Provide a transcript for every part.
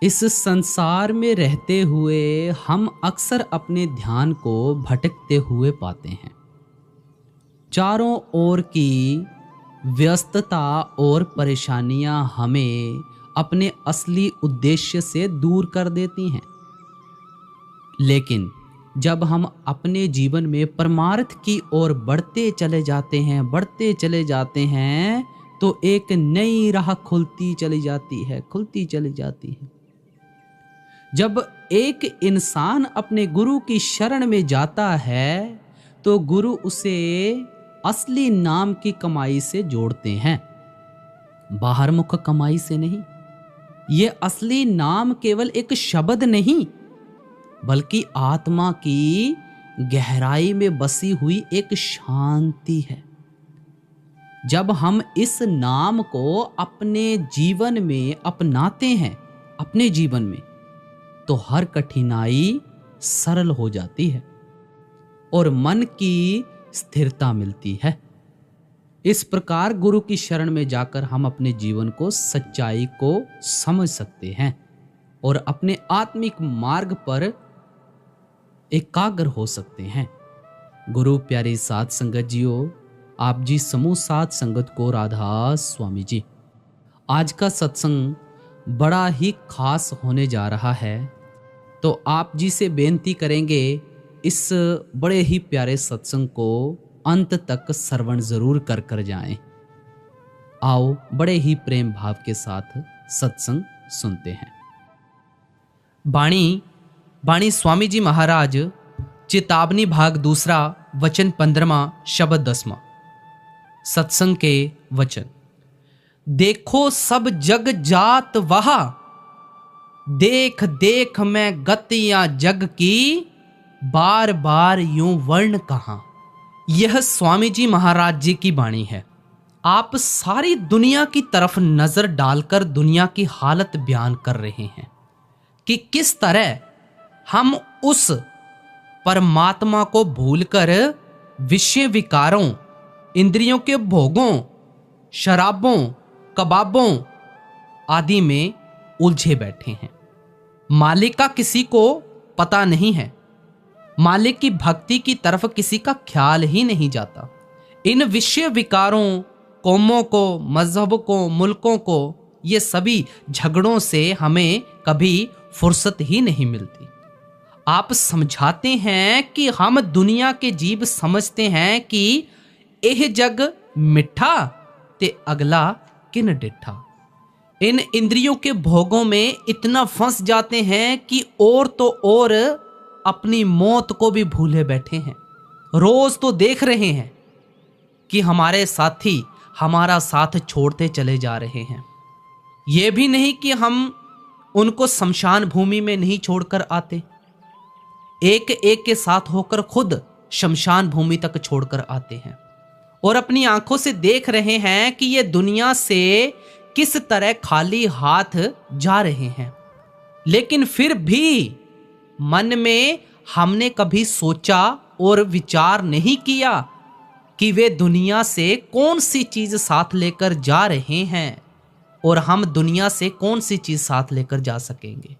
इस संसार में रहते हुए हम अक्सर अपने ध्यान को भटकते हुए पाते हैं। चारों ओर की व्यस्तता और परेशानियां हमें अपने असली उद्देश्य से दूर कर देती हैं। लेकिन जब हम अपने जीवन में परमार्थ की ओर बढ़ते चले जाते हैं तो एक नई राह खुलती चली जाती है। जब एक इंसान अपने गुरु की शरण में जाता है तो गुरु उसे असली नाम की कमाई से जोड़ते हैं, बाहरमुख कमाई से नहीं। ये असली नाम केवल एक शब्द नहीं, बल्कि आत्मा की गहराई में बसी हुई एक शांति है। जब हम इस नाम को अपने जीवन में अपनाते हैं, अपने जीवन में, तो हर कठिनाई सरल हो जाती है और मन की स्थिरता मिलती है। इस प्रकार गुरु की शरण में जाकर हम अपने जीवन को, सच्चाई को समझ सकते हैं और अपने आत्मिक मार्ग पर एकाग्र हो सकते हैं। गुरु प्यारी साध संगत जियो, आप जी समूह साध संगत को राधा स्वामी जी। आज का सत्संग बड़ा ही खास होने जा रहा है, तो आप जी से बेनती करेंगे इस बड़े ही प्यारे सत्संग को अंत तक श्रवण जरूर कर जाएं। आओ बड़े ही प्रेम भाव के साथ सत्संग सुनते हैं। बाणी स्वामी जी महाराज, चेतावनी भाग दूसरा, वचन 15वां, शब्द 10वां। सत्संग के वचन। देखो सब जग जात वहा, देख देख मैं गतियां जग की, बार बार यूं वर्ण कहां। यह स्वामी जी महाराज जी की वाणी है। आप सारी दुनिया की तरफ नजर डालकर दुनिया की हालत बयान कर रहे हैं कि किस तरह हम उस परमात्मा को भूलकर विषय विकारों, इंद्रियों के भोगों, शराबों, कबाबों आदि में उलझे बैठे हैं। मालिक का किसी को पता नहीं है, मालिक की भक्ति की तरफ किसी का ख्याल ही नहीं जाता। इन विषय विकारों, कौमों को, मजहब को, मुल्कों को, ये सभी झगड़ों से हमें कभी फुर्सत ही नहीं मिलती। आप समझाते हैं कि हम दुनिया के जीव समझते हैं कि यह जग मिठा ते अगला किन डिठा। इन इंद्रियों के भोगों में इतना फंस जाते हैं कि और तो और अपनी मौत को भी भूले बैठे हैं। रोज तो देख रहे हैं कि हमारे साथी हमारा साथ छोड़ते चले जा रहे हैं। यह भी नहीं कि हम उनको शमशान भूमि में नहीं छोड़कर आते, एक एक के साथ होकर खुद शमशान भूमि तक छोड़कर आते हैं और अपनी आंखों से देख रहे हैं कि ये दुनिया से किस तरह खाली हाथ जा रहे हैं। लेकिन फिर भी मन में हमने कभी सोचा और विचार नहीं किया कि वे दुनिया से कौन सी चीज साथ लेकर जा रहे हैं और हम दुनिया से कौन सी चीज साथ लेकर जा सकेंगे।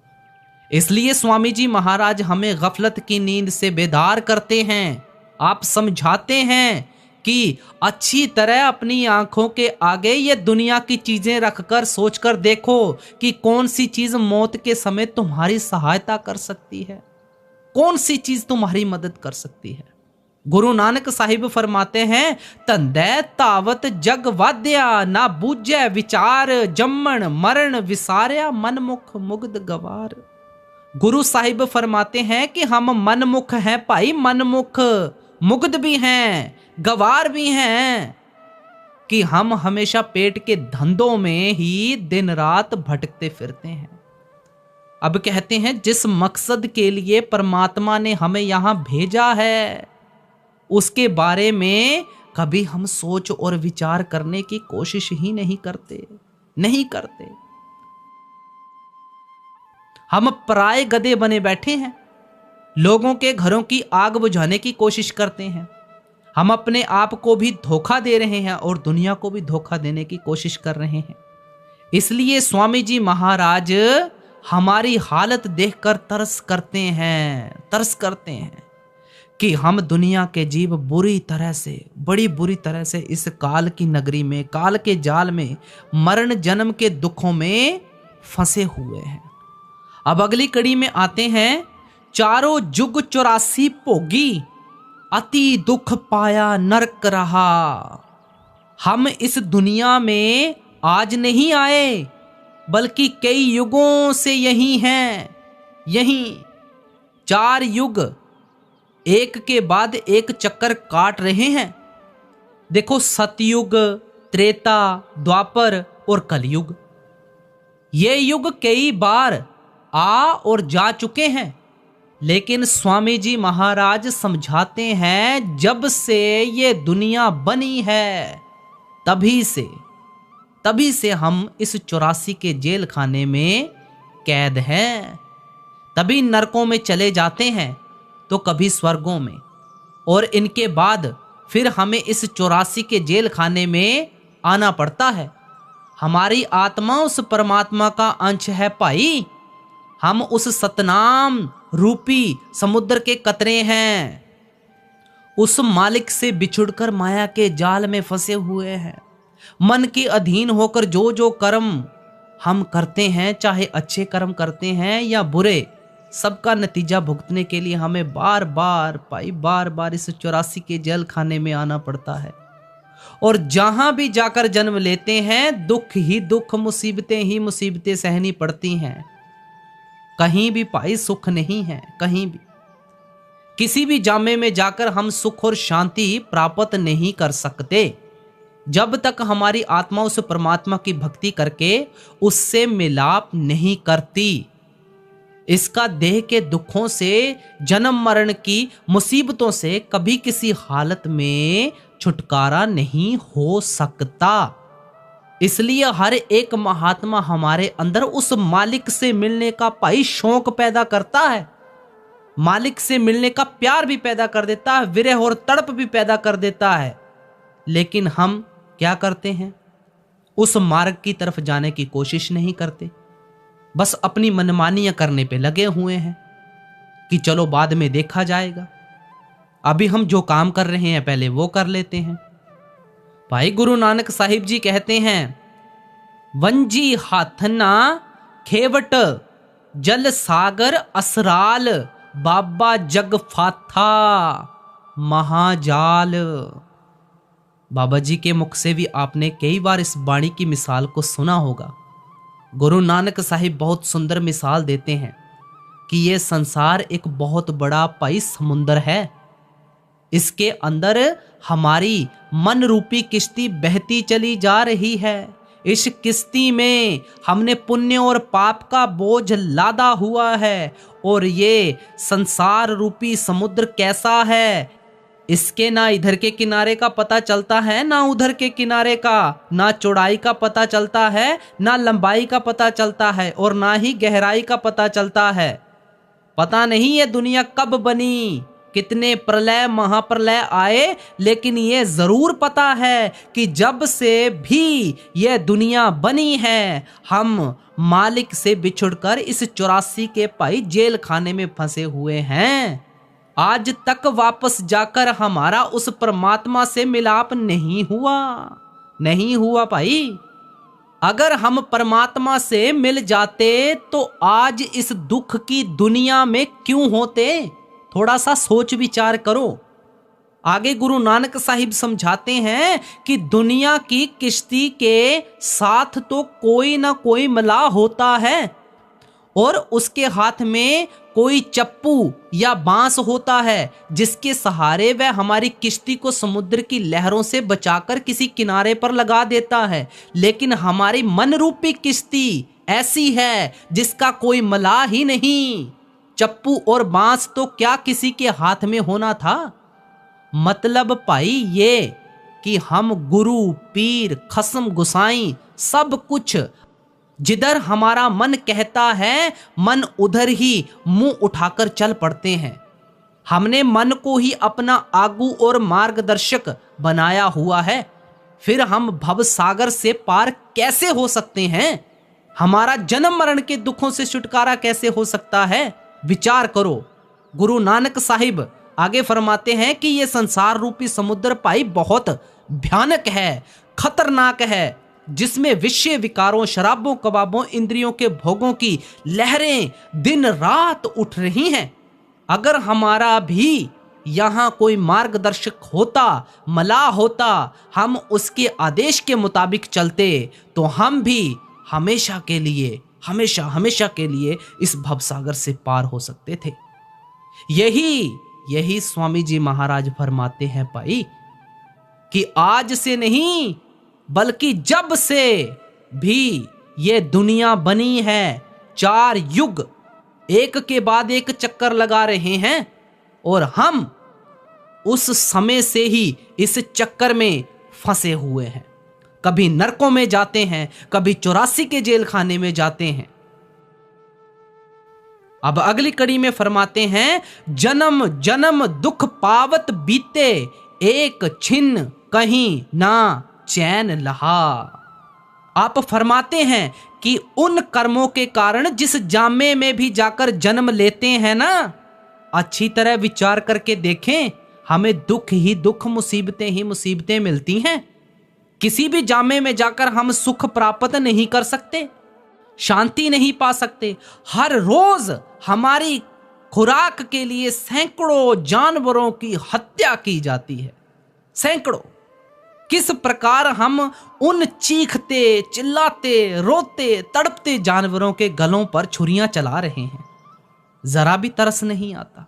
इसलिए स्वामी जी महाराज हमें गफलत की नींद से बेदार करते हैं। आप समझाते हैं कि अच्छी तरह अपनी आंखों के आगे ये दुनिया की चीजें रखकर सोचकर देखो कि कौन सी चीज मौत के समय तुम्हारी सहायता कर सकती है, कौन सी चीज तुम्हारी मदद कर सकती है। गुरु नानक साहिब फरमाते हैं, तंदै तावत जग वाद्या, ना बूझे विचार, जम्मन मरण विसार्या, मनमुख मुग्ध गवार। गुरु साहिब फरमाते हैं कि हम मनमुख हैं भाई, मनमुख, मुग्ध भी हैं, गवार भी हैं, कि हम हमेशा पेट के धंधों में ही दिन रात भटकते फिरते हैं। अब कहते हैं जिस मकसद के लिए परमात्मा ने हमें यहां भेजा है उसके बारे में कभी हम सोच और विचार करने की कोशिश ही नहीं करते। हम पराए गधे बने बैठे हैं, लोगों के घरों की आग बुझाने की कोशिश करते हैं। हम अपने आप को भी धोखा दे रहे हैं और दुनिया को भी धोखा देने की कोशिश कर रहे हैं। इसलिए स्वामी जी महाराज हमारी हालत देखकर तरस करते हैं कि हम दुनिया के जीव बड़ी बुरी तरह से इस काल की नगरी में, काल के जाल में, मरण जन्म के दुखों में फंसे हुए हैं। अब अगली कड़ी में आते हैं, चारों जुग 84 भोगी, अति दुख पाया नरक रहा। हम इस दुनिया में आज नहीं आए, बल्कि कई युगों से यही हैं। यही 4 युग एक के बाद एक चक्कर काट रहे हैं। देखो, सतयुग, त्रेता, द्वापर और कलयुग, ये युग कई बार आ और जा चुके हैं। लेकिन स्वामी जी महाराज समझाते हैं, जब से ये दुनिया बनी है तभी से हम इस 84 के जेल खाने में कैद हैं। तभी नरकों में चले जाते हैं तो कभी स्वर्गों में, और इनके बाद फिर हमें इस 84 के जेल खाने में आना पड़ता है। हमारी आत्मा उस परमात्मा का अंश है भाई। हम उस सतनाम रूपी समुद्र के कतरे हैं। उस मालिक से बिछुड़कर माया के जाल में फंसे हुए हैं। मन के अधीन होकर जो जो कर्म हम करते हैं, चाहे अच्छे कर्म करते हैं या बुरे, सबका नतीजा भुगतने के लिए हमें बार बार इस 84 के जेल खाने में आना पड़ता है। और जहां भी जाकर जन्म लेते हैं, दुख ही दुख, मुसीबतें ही मुसीबतें सहनी पड़ती हैं। कहीं भी भाई सुख नहीं है, कहीं भी। किसी भी जामे में जाकर हम सुख और शांति प्राप्त नहीं कर सकते जब तक हमारी आत्मा उस परमात्मा की भक्ति करके उससे मिलाप नहीं करती। इसका देह के दुखों से, जन्म मरण की मुसीबतों से कभी किसी हालत में छुटकारा नहीं हो सकता। इसलिए हर एक महात्मा हमारे अंदर उस मालिक से मिलने का भाई शौक पैदा करता है। मालिक से मिलने का प्यार भी पैदा कर देता है, विरह और तड़प भी पैदा कर देता है। लेकिन हम क्या करते हैं? उस मार्ग की तरफ जाने की कोशिश नहीं करते, बस अपनी मनमानियां करने पे लगे हुए हैं कि चलो बाद में देखा जाएगा, अभी हम जो काम कर रहे हैं पहले वो कर लेते हैं। भाई गुरु नानक साहिब जी कहते हैं, वंजी हाथना खेवट जल सागर असराल, बाबा जग फाथा महाजाल। बाबा जी के मुख से भी आपने कई बार इस वाणी की मिसाल को सुना होगा। गुरु नानक साहिब बहुत सुंदर मिसाल देते हैं कि ये संसार एक बहुत बड़ा पाई समुंदर है। इसके अंदर हमारी मन रूपी किश्ती बहती चली जा रही है। इस किश्ती में हमने पुण्य और पाप का बोझ लादा हुआ है, और ये संसार रूपी समुद्र कैसा है, इसके ना इधर के किनारे का पता चलता है ना उधर के किनारे का, ना चौड़ाई का पता चलता है ना लंबाई का पता चलता है, और ना ही गहराई का पता चलता है। पता नहीं ये दुनिया कब बनी, कितने प्रलय महाप्रलय आए, लेकिन ये जरूर पता है कि जब से भी ये दुनिया बनी है, हम मालिक से बिछुड़कर इस 84 के पाई जेल खाने में फंसे हुए हैं। आज तक वापस जाकर हमारा उस परमात्मा से मिलाप नहीं हुआ भाई। अगर हम परमात्मा से मिल जाते तो आज इस दुख की दुनिया में क्यों होते? थोड़ा सा सोच विचार करो। आगे गुरु नानक साहिब समझाते हैं कि दुनिया की किश्ती के साथ तो कोई ना कोई मलाह होता है, और उसके हाथ में कोई चप्पू या बांस होता है, जिसके सहारे वह हमारी किश्ती को समुद्र की लहरों से बचाकर किसी किनारे पर लगा देता है। लेकिन हमारी मन रूपी किश्ती ऐसी है जिसका कोई मलाह ही नहीं। चप्पू और बांस तो क्या किसी के हाथ में होना था? मतलब भाई ये कि हम गुरु, पीर, खस्म, गुसाई सब कुछ जिधर हमारा मन कहता है, मन उधर ही मुंह उठाकर चल पड़ते हैं। हमने मन को ही अपना आगू और मार्गदर्शक बनाया हुआ है। फिर हम भव सागर से पार कैसे हो सकते हैं? हमारा जन्म मरण के दुखों से छुटकारा कैसे हो सकता है? विचार करो। गुरु नानक साहिब आगे फरमाते हैं कि ये संसार रूपी समुद्र भाई बहुत भयानक है, खतरनाक है, जिसमें विषय विकारों, शराबों, कबाबों, इंद्रियों के भोगों की लहरें दिन रात उठ रही हैं। अगर हमारा भी यहाँ कोई मार्गदर्शक होता, मलाह होता, हम उसके आदेश के मुताबिक चलते, तो हम भी हमेशा के लिए, हमेशा के लिए इस भवसागर से पार हो सकते थे। यही स्वामी जी महाराज फरमाते हैं भाई कि आज से नहीं बल्कि जब से भी ये दुनिया बनी है, 4 युग एक के बाद एक चक्कर लगा रहे हैं और हम उस समय से ही इस चक्कर में फंसे हुए हैं। कभी नरकों में जाते हैं, कभी 84 के जेल खाने में जाते हैं। अब अगली कड़ी में फरमाते हैं, जन्म जन्म दुख पावत बीते, एक छिन्न कहीं ना चैन लहा। आप फरमाते हैं कि उन कर्मों के कारण जिस जामे में भी जाकर जन्म लेते हैं ना, अच्छी तरह विचार करके देखें, हमें दुख ही दुख, मुसीबतें ही मुसीबतें मिलती हैं। किसी भी जामे में जाकर हम सुख प्राप्त नहीं कर सकते, शांति नहीं पा सकते। हर रोज हमारी खुराक के लिए सैकड़ों जानवरों की हत्या की जाती है, सैकड़ों। किस प्रकार हम उन चीखते, चिल्लाते, रोते, तड़पते जानवरों के गलों पर छुरियां चला रहे हैं, जरा भी तरस नहीं आता।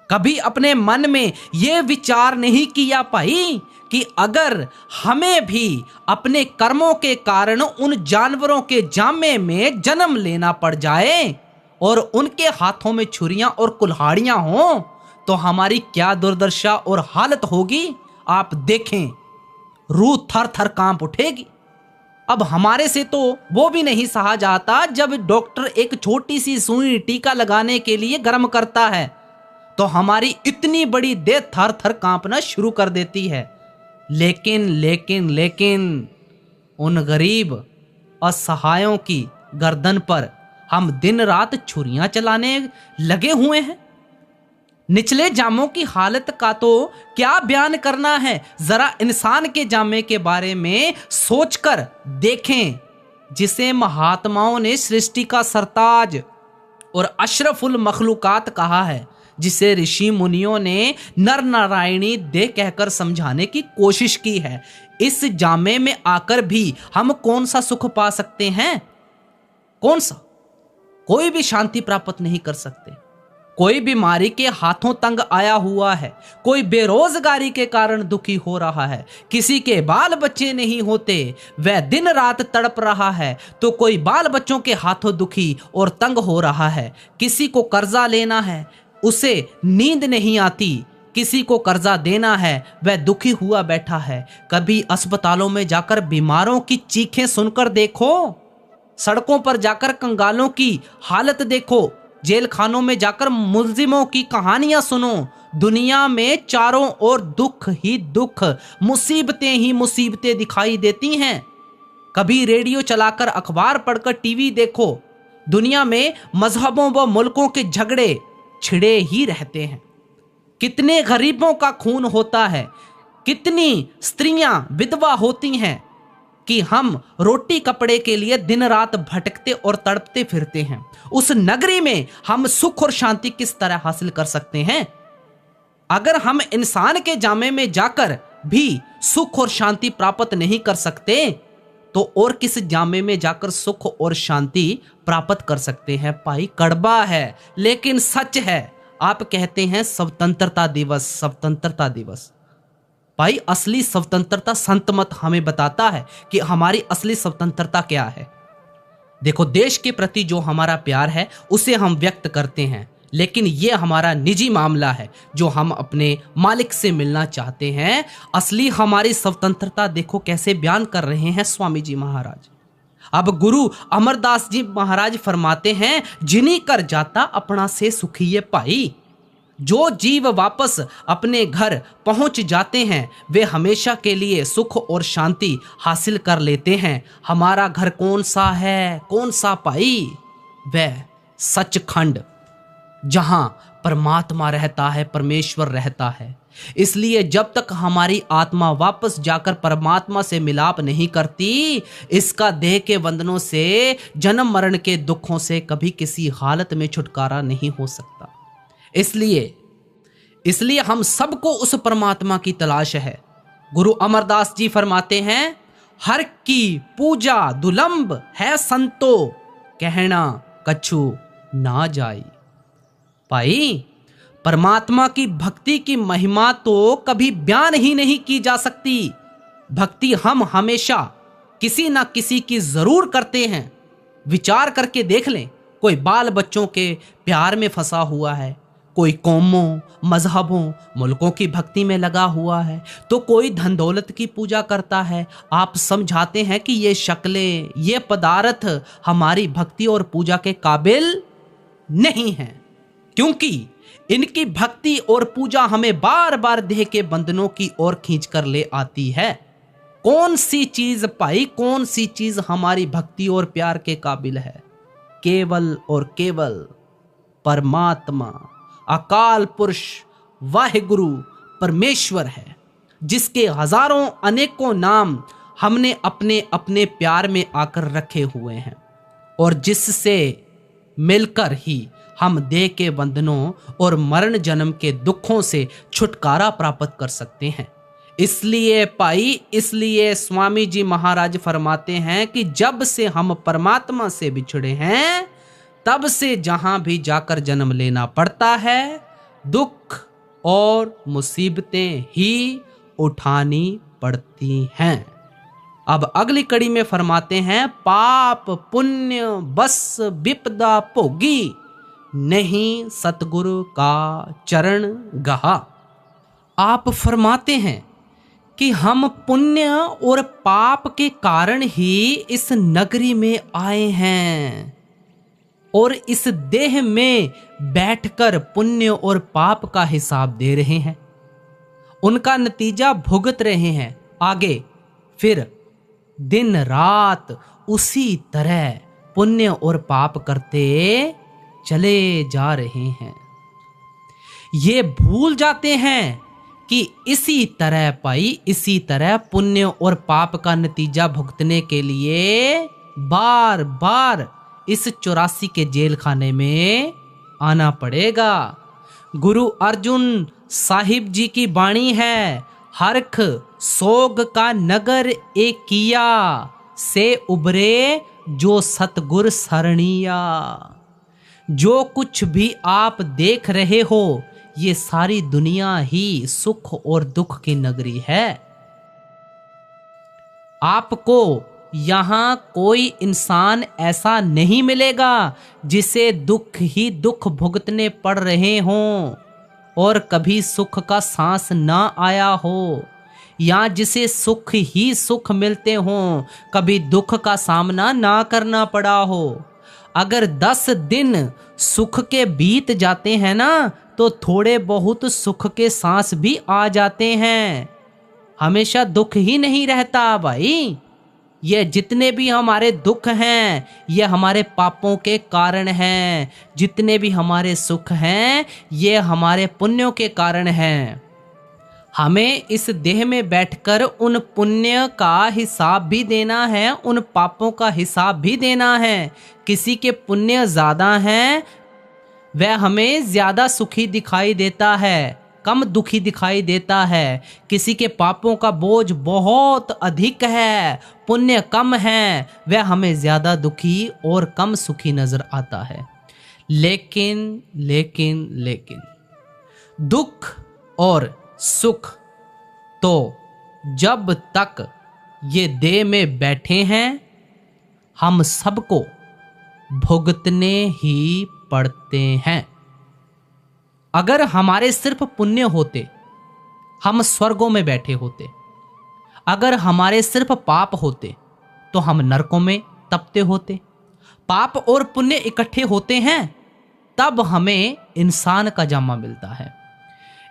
कभी अपने मन में यह विचार नहीं किया भाई कि अगर हमें भी अपने कर्मों के कारण उन जानवरों के जामे में जन्म लेना पड़ जाए और उनके हाथों में छुरियां और कुल्हाड़ियां हों, तो हमारी क्या दुर्दशा और हालत होगी। आप देखें, रूह थर थर कांप उठेगी। अब हमारे से तो वो भी नहीं सहा जाता जब डॉक्टर एक छोटी सी सुई टीका लगाने के लिए गर्म करता है, तो हमारी इतनी बड़ी देह थर थर कांपना शुरू कर देती है। लेकिन उन गरीब असहायों की गर्दन पर हम दिन रात छुरियां चलाने लगे हुए हैं। निचले जामों की हालत का तो क्या बयान करना है। जरा इंसान के जामे के बारे में सोचकर देखें, जिसे महात्माओं ने सृष्टि का सरताज और अशरफुल मखलूकात कहा है, जिसे ऋषि मुनियों ने नर नारायणी देह कहकर समझाने की कोशिश की है। इस जामे में आकर भी हम कौन सा सुख पा सकते हैं? कौन सा? कोई भी शांति प्राप्त नहीं कर सकते। कोई बीमारी के हाथों तंग आया हुआ है, कोई बेरोजगारी के कारण दुखी हो रहा है, किसी के बाल बच्चे नहीं होते, वह दिन रात तड़प रहा है, तो कोई बाल बच्चों के हाथों दुखी और तंग हो रहा है। किसी को कर्जा लेना है, उसे नींद नहीं आती, किसी को कर्जा देना है, वह दुखी हुआ बैठा है। कभी अस्पतालों में जाकर बीमारों की चीखें सुनकर देखो, सड़कों पर जाकर कंगालों की हालत देखो, जेल खानों में जाकर मुल्जिमों की कहानियां सुनो। दुनिया में चारों ओर दुख ही दुख, मुसीबतें ही मुसीबतें दिखाई देती हैं। कभी रेडियो चलाकर, अखबार पढ़कर, टीवी देखो, दुनिया में मजहबों व मुल्कों के झगड़े छिड़े ही रहते हैं। कितने गरीबों का खून होता है, कितनी स्त्रियां विधवा होती हैं कि हम रोटी कपड़े के लिए दिन रात भटकते और तड़पते फिरते हैं। उस नगरी में हम सुख और शांति किस तरह हासिल कर सकते हैं? अगर हम इंसान के जामे में जाकर भी सुख और शांति प्राप्त नहीं कर सकते, तो और किस जामे में जाकर सुख और शांति प्राप्त कर सकते हैं? भाई कड़वा है लेकिन सच है। आप कहते हैं स्वतंत्रता दिवस, स्वतंत्रता दिवस। भाई असली स्वतंत्रता संत मत हमें बताता है कि हमारी असली स्वतंत्रता क्या है। देखो, देश के प्रति जो हमारा प्यार है उसे हम व्यक्त करते हैं, लेकिन ये हमारा निजी मामला है जो हम अपने मालिक से मिलना चाहते हैं। असली हमारी स्वतंत्रता देखो कैसे बयान कर रहे हैं स्वामी जी महाराज। अब गुरु अमरदास जी महाराज फरमाते हैं, जिनी कर जाता अपना से सुखिए भाई। जो जीव वापस अपने घर पहुंच जाते हैं वे हमेशा के लिए सुख और शांति हासिल कर लेते हैं। हमारा घर कौन सा है? कौन सा पाई? वह सचखंड, जहां परमात्मा रहता है, परमेश्वर रहता है। इसलिए जब तक हमारी आत्मा वापस जाकर परमात्मा से मिलाप नहीं करती, इसका देह के बंधनों से, जन्म मरण के दुखों से कभी किसी हालत में छुटकारा नहीं हो सकता। इसलिए हम सबको उस परमात्मा की तलाश है। गुरु अमरदास जी फरमाते हैं, हर की पूजा दुलंब है संतो, कहना कछु ना जाई। भाई, परमात्मा की भक्ति की महिमा तो कभी बयान ही नहीं की जा सकती। भक्ति हम हमेशा किसी ना किसी की जरूर करते हैं। विचार करके देख लें, कोई बाल बच्चों के प्यार में फंसा हुआ है, कोई कौमों, मजहबों, मुल्कों की भक्ति में लगा हुआ है, तो कोई धन दौलत की पूजा करता है। आप समझाते हैं कि ये शक्लें, ये पदार्थ हमारी भक्ति और पूजा के काबिल नहीं हैं, क्योंकि इनकी भक्ति और पूजा हमें बार बार देह के बंधनों की ओर खींच कर ले आती है। कौन सी चीज भाई, कौन सी चीज हमारी भक्ति और प्यार के काबिल है? केवल और केवल परमात्मा, अकाल पुरुष, वाहिगुरु परमेश्वर है, जिसके हजारों अनेकों नाम हमने अपने अपने प्यार में आकर रखे हुए हैं और जिससे मिलकर ही हम देह के बंधनों और मरण जन्म के दुखों से छुटकारा प्राप्त कर सकते हैं। इसलिए भाई, इसलिए स्वामी जी महाराज फरमाते हैं कि जब से हम परमात्मा से बिछड़े हैं, तब से जहां भी जाकर जन्म लेना पड़ता है, दुख और मुसीबतें ही उठानी पड़ती हैं। अब अगली कड़ी में फरमाते हैं, पाप पुण्य बस विपदा भोगी, नहीं सतगुरु का चरण गहा। आप फरमाते हैं कि हम पुण्य और पाप के कारण ही इस नगरी में आए हैं और इस देह में बैठकर पुण्य और पाप का हिसाब दे रहे हैं, उनका नतीजा भुगत रहे हैं। आगे फिर दिन रात उसी तरह पुण्य और पाप करते चले जा रहे हैं। ये भूल जाते हैं कि इसी तरह पाई, इसी तरह पुण्य और पाप का नतीजा भुगतने के लिए बार बार इस 84 के जेल खाने में आना पड़ेगा। गुरु अर्जुन साहिब जी की वाणी है, हरख सोग का नगर एक किया, से उबरे जो सतगुर सरनिया। जो कुछ भी आप देख रहे हो, ये सारी दुनिया ही सुख और दुख की नगरी है। आपको यहां कोई इंसान ऐसा नहीं मिलेगा जिसे दुख ही दुख भुगतने पड़ रहे हों और कभी सुख का सांस ना आया हो, या जिसे सुख ही सुख मिलते हों, कभी दुख का सामना ना करना पड़ा हो। अगर 10 दिन सुख के बीत जाते हैं ना, तो थोड़े बहुत सुख के सांस भी आ जाते हैं। हमेशा दुख ही नहीं रहता भाई। ये जितने भी हमारे दुख हैं, ये हमारे पापों के कारण हैं। जितने भी हमारे सुख हैं, ये हमारे पुण्यों के कारण हैं। हमें इस देह में बैठकर उन पुण्य का हिसाब भी देना है, उन पापों का हिसाब भी देना है। किसी के पुण्य ज़्यादा हैं, वह हमें ज़्यादा सुखी दिखाई देता है, कम दुखी दिखाई देता है। किसी के पापों का बोझ बहुत अधिक है, पुण्य कम है, वह हमें ज़्यादा दुखी और कम सुखी नज़र आता है। लेकिन लेकिन लेकिन दुख और सुख तो जब तक ये देह में बैठे हैं, हम सबको भुगतने ही पड़ते हैं। अगर हमारे सिर्फ पुण्य होते, हम स्वर्गों में बैठे होते। अगर हमारे सिर्फ पाप होते, तो हम नरकों में तपते होते। पाप और पुण्य इकट्ठे होते हैं, तब हमें इंसान का जामा मिलता है।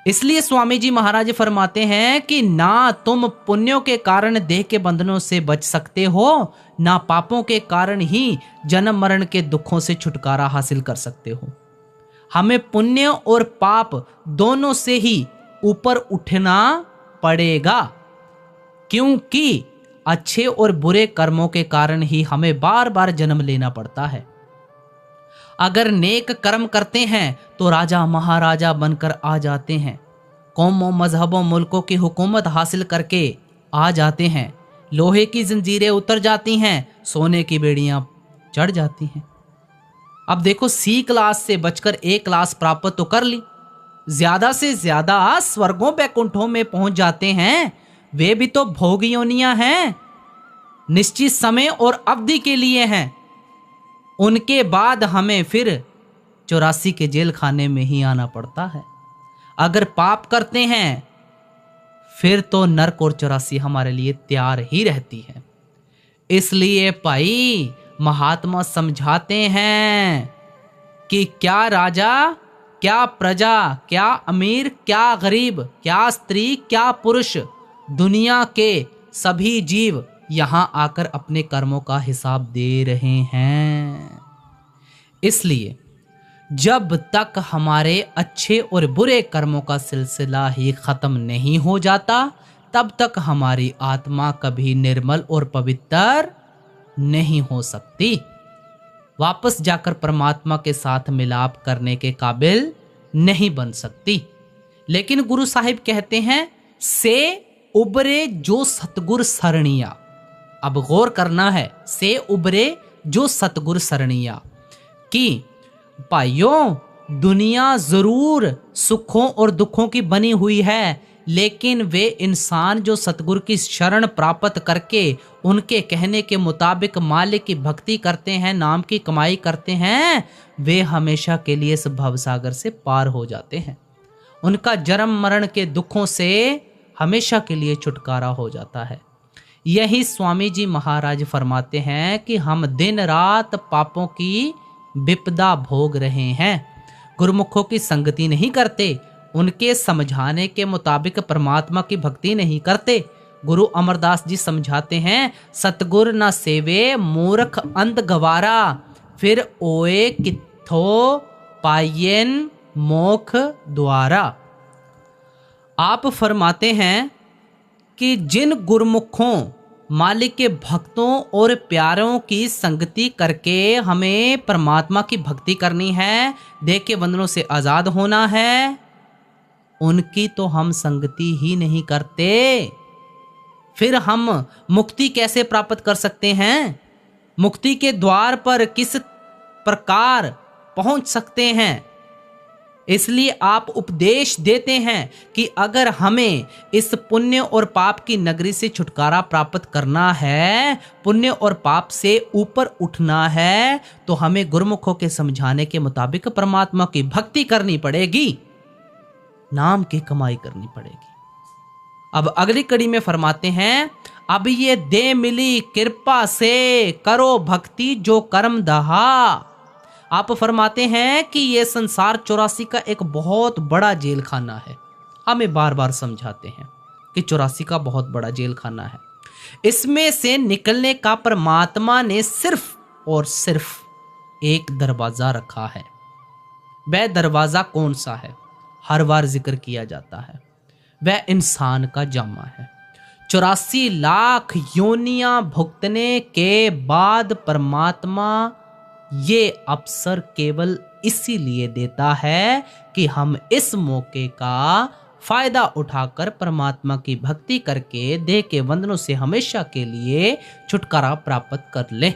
इसलिए स्वामी जी महाराज फरमाते हैं कि ना तुम पुण्यों के कारण देह के बंधनों से बच सकते हो, ना पापों के कारण ही जन्म मरण के दुखों से छुटकारा हासिल कर सकते हो। हमें पुण्य और पाप दोनों से ही ऊपर उठना पड़ेगा, क्योंकि अच्छे और बुरे कर्मों के कारण ही हमें बार बार जन्म लेना पड़ता है। अगर नेक कर्म करते हैं तो राजा महाराजा बनकर आ जाते हैं, कौमों मजहबों मुल्कों की हुकूमत हासिल करके आ जाते हैं, लोहे की जंजीरें उतर जाती हैं, सोने की बेड़ियां चढ़ जाती हैं। अब देखो, सी क्लास से बचकर ए क्लास प्राप्त तो कर ली, ज्यादा से ज्यादा स्वर्गों बैकुंठों में पहुंच जाते हैं। वे भी तो भोग योनियां हैं, निश्चित समय और अवधि के लिए हैं। उनके बाद हमें फिर 84 के जेल खाने में ही आना पड़ता है। अगर पाप करते हैं फिर तो नरक और 84 हमारे लिए तैयार ही रहती है। इसलिए भाई महात्मा समझाते हैं कि क्या राजा, क्या प्रजा, क्या अमीर, क्या गरीब, क्या स्त्री, क्या पुरुष, दुनिया के सभी जीव यहां आकर अपने कर्मों का हिसाब दे रहे हैं। इसलिए जब तक हमारे अच्छे और बुरे कर्मों का सिलसिला ही खत्म नहीं हो जाता, तब तक हमारी आत्मा कभी निर्मल और पवित्र नहीं हो सकती, वापस जाकर परमात्मा के साथ मिलाप करने के काबिल नहीं बन सकती। लेकिन गुरु साहिब कहते हैं, से उबरे जो सतगुर सरनिया। अब गौर करना है, से उबरे जो सतगुर सरनिया, कि भाइयों दुनिया जरूर सुखों और दुखों की बनी हुई है, लेकिन वे इंसान जो सतगुर की शरण प्राप्त करके उनके कहने के मुताबिक मालिक की भक्ति करते हैं, नाम की कमाई करते हैं, वे हमेशा के लिए इस भवसागर से पार हो जाते हैं। उनका जन्म मरण के दुखों से हमेशा के लिए छुटकारा हो जाता है। यही स्वामी जी महाराज फरमाते हैं कि हम दिन रात पापों की विपदा भोग रहे हैं, गुरुमुखों की संगति नहीं करते, उनके समझाने के मुताबिक परमात्मा की भक्ति नहीं करते। गुरु अमरदास जी समझाते हैं, सतगुर न सेवे मूर्ख अंध गवारा, फिर ओए किथो पायन मोख द्वारा। आप फरमाते हैं कि जिन गुरुमुखों मालिक के भक्तों और प्यारों की संगति करके हमें परमात्मा की भक्ति करनी है, देह के बंधनों से आजाद होना है, उनकी तो हम संगति ही नहीं करते। फिर हम मुक्ति कैसे प्राप्त कर सकते हैं? मुक्ति के द्वार पर किस प्रकार पहुंच सकते हैं? इसलिए आप उपदेश देते हैं कि अगर हमें इस पुण्य और पाप की नगरी से छुटकारा प्राप्त करना है, पुण्य और पाप से ऊपर उठना है, तो हमें गुरुमुखों के समझाने के मुताबिक परमात्मा की भक्ति करनी पड़ेगी, नाम की कमाई करनी पड़ेगी। अब अगली कड़ी में फरमाते हैं, अब ये दे मिली कृपा से करो भक्ति जो कर्म दहा। आप फरमाते हैं कि ये संसार 84 का एक बहुत बड़ा जेल खाना है। हमें बार बार समझाते हैं कि 84 का बहुत बड़ा जेल खाना है। इसमें से निकलने का परमात्मा ने सिर्फ और सिर्फ एक दरवाजा रखा है। वह दरवाजा कौन सा है? हर बार जिक्र किया जाता है, वह इंसान का जामा है। 84 लाख योनियां भुगतने के बाद परमात्मा ये अवसर केवल इसीलिए देता है कि हम इस मौके का फायदा उठाकर परमात्मा की भक्ति करके देह के बंधनों से हमेशा के लिए छुटकारा प्राप्त कर ले।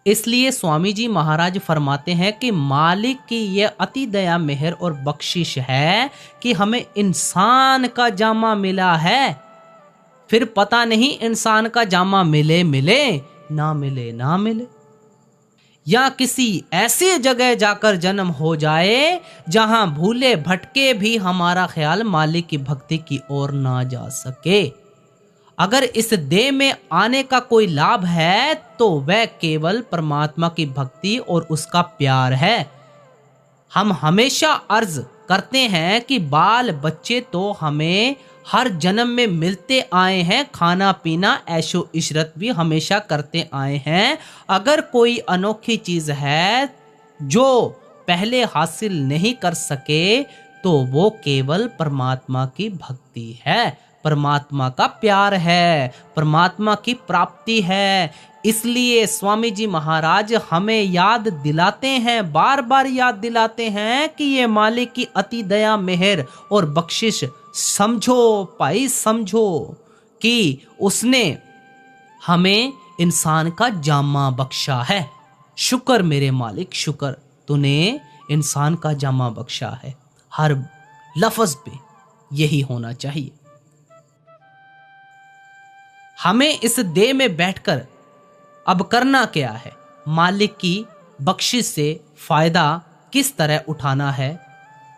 इसलिए स्वामी जी महाराज फरमाते हैं कि मालिक की यह अति दया मेहर और बख्शिश है कि हमें इंसान का जामा मिला है। फिर पता नहीं इंसान का जामा मिले मिले ना मिले ना मिले, या किसी ऐसी जगह जाकर जन्म हो जाए जहां भूले भटके भी हमारा ख्याल मालिक की भक्ति की ओर ना जा सके। अगर इस देह में आने का कोई लाभ है तो वह केवल परमात्मा की भक्ति और उसका प्यार है। हम हमेशा अर्ज करते हैं कि बाल बच्चे तो हमें हर जन्म में मिलते आए हैं, खाना पीना ऐशो इशरत भी हमेशा करते आए हैं। अगर कोई अनोखी चीज है जो पहले हासिल नहीं कर सके तो वो केवल परमात्मा की भक्ति है, परमात्मा का प्यार है, परमात्मा की प्राप्ति है। इसलिए स्वामी जी महाराज हमें याद दिलाते हैं, बार बार याद दिलाते हैं कि ये मालिक की अति दया मेहर और बख्शिश समझो भाई, समझो कि उसने हमें इंसान का जामा बख्शा है। शुक्र मेरे मालिक, शुक्र तूने इंसान का जामा बख्शा है। हर लफ्ज पे यही होना चाहिए। हमें इस देह में बैठकर अब करना क्या है, मालिक की बख्शिश से फायदा किस तरह उठाना है।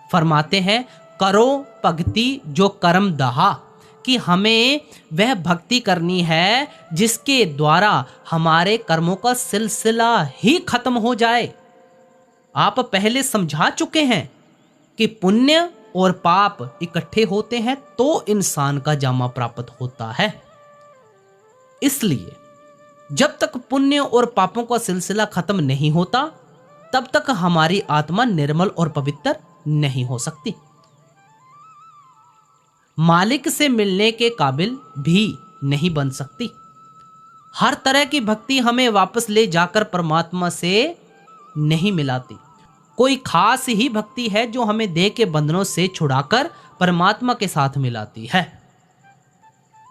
फरमाते हैं, करो भक्ति जो कर्म दहा, कि हमें वह भक्ति करनी है जिसके द्वारा हमारे कर्मों का सिलसिला ही खत्म हो जाए। आप पहले समझा चुके हैं कि पुण्य और पाप इकट्ठे होते हैं तो इंसान का जामा प्राप्त होता है। इसलिए जब तक पुण्य और पापों का सिलसिला खत्म नहीं होता तब तक हमारी आत्मा निर्मल और पवित्र नहीं हो सकती, मालिक से मिलने के काबिल भी नहीं बन सकती। हर तरह की भक्ति हमें वापस ले जाकर परमात्मा से नहीं मिलाती। कोई खास ही भक्ति है जो हमें देह के बंधनों से छुड़ाकर परमात्मा के साथ मिलाती है।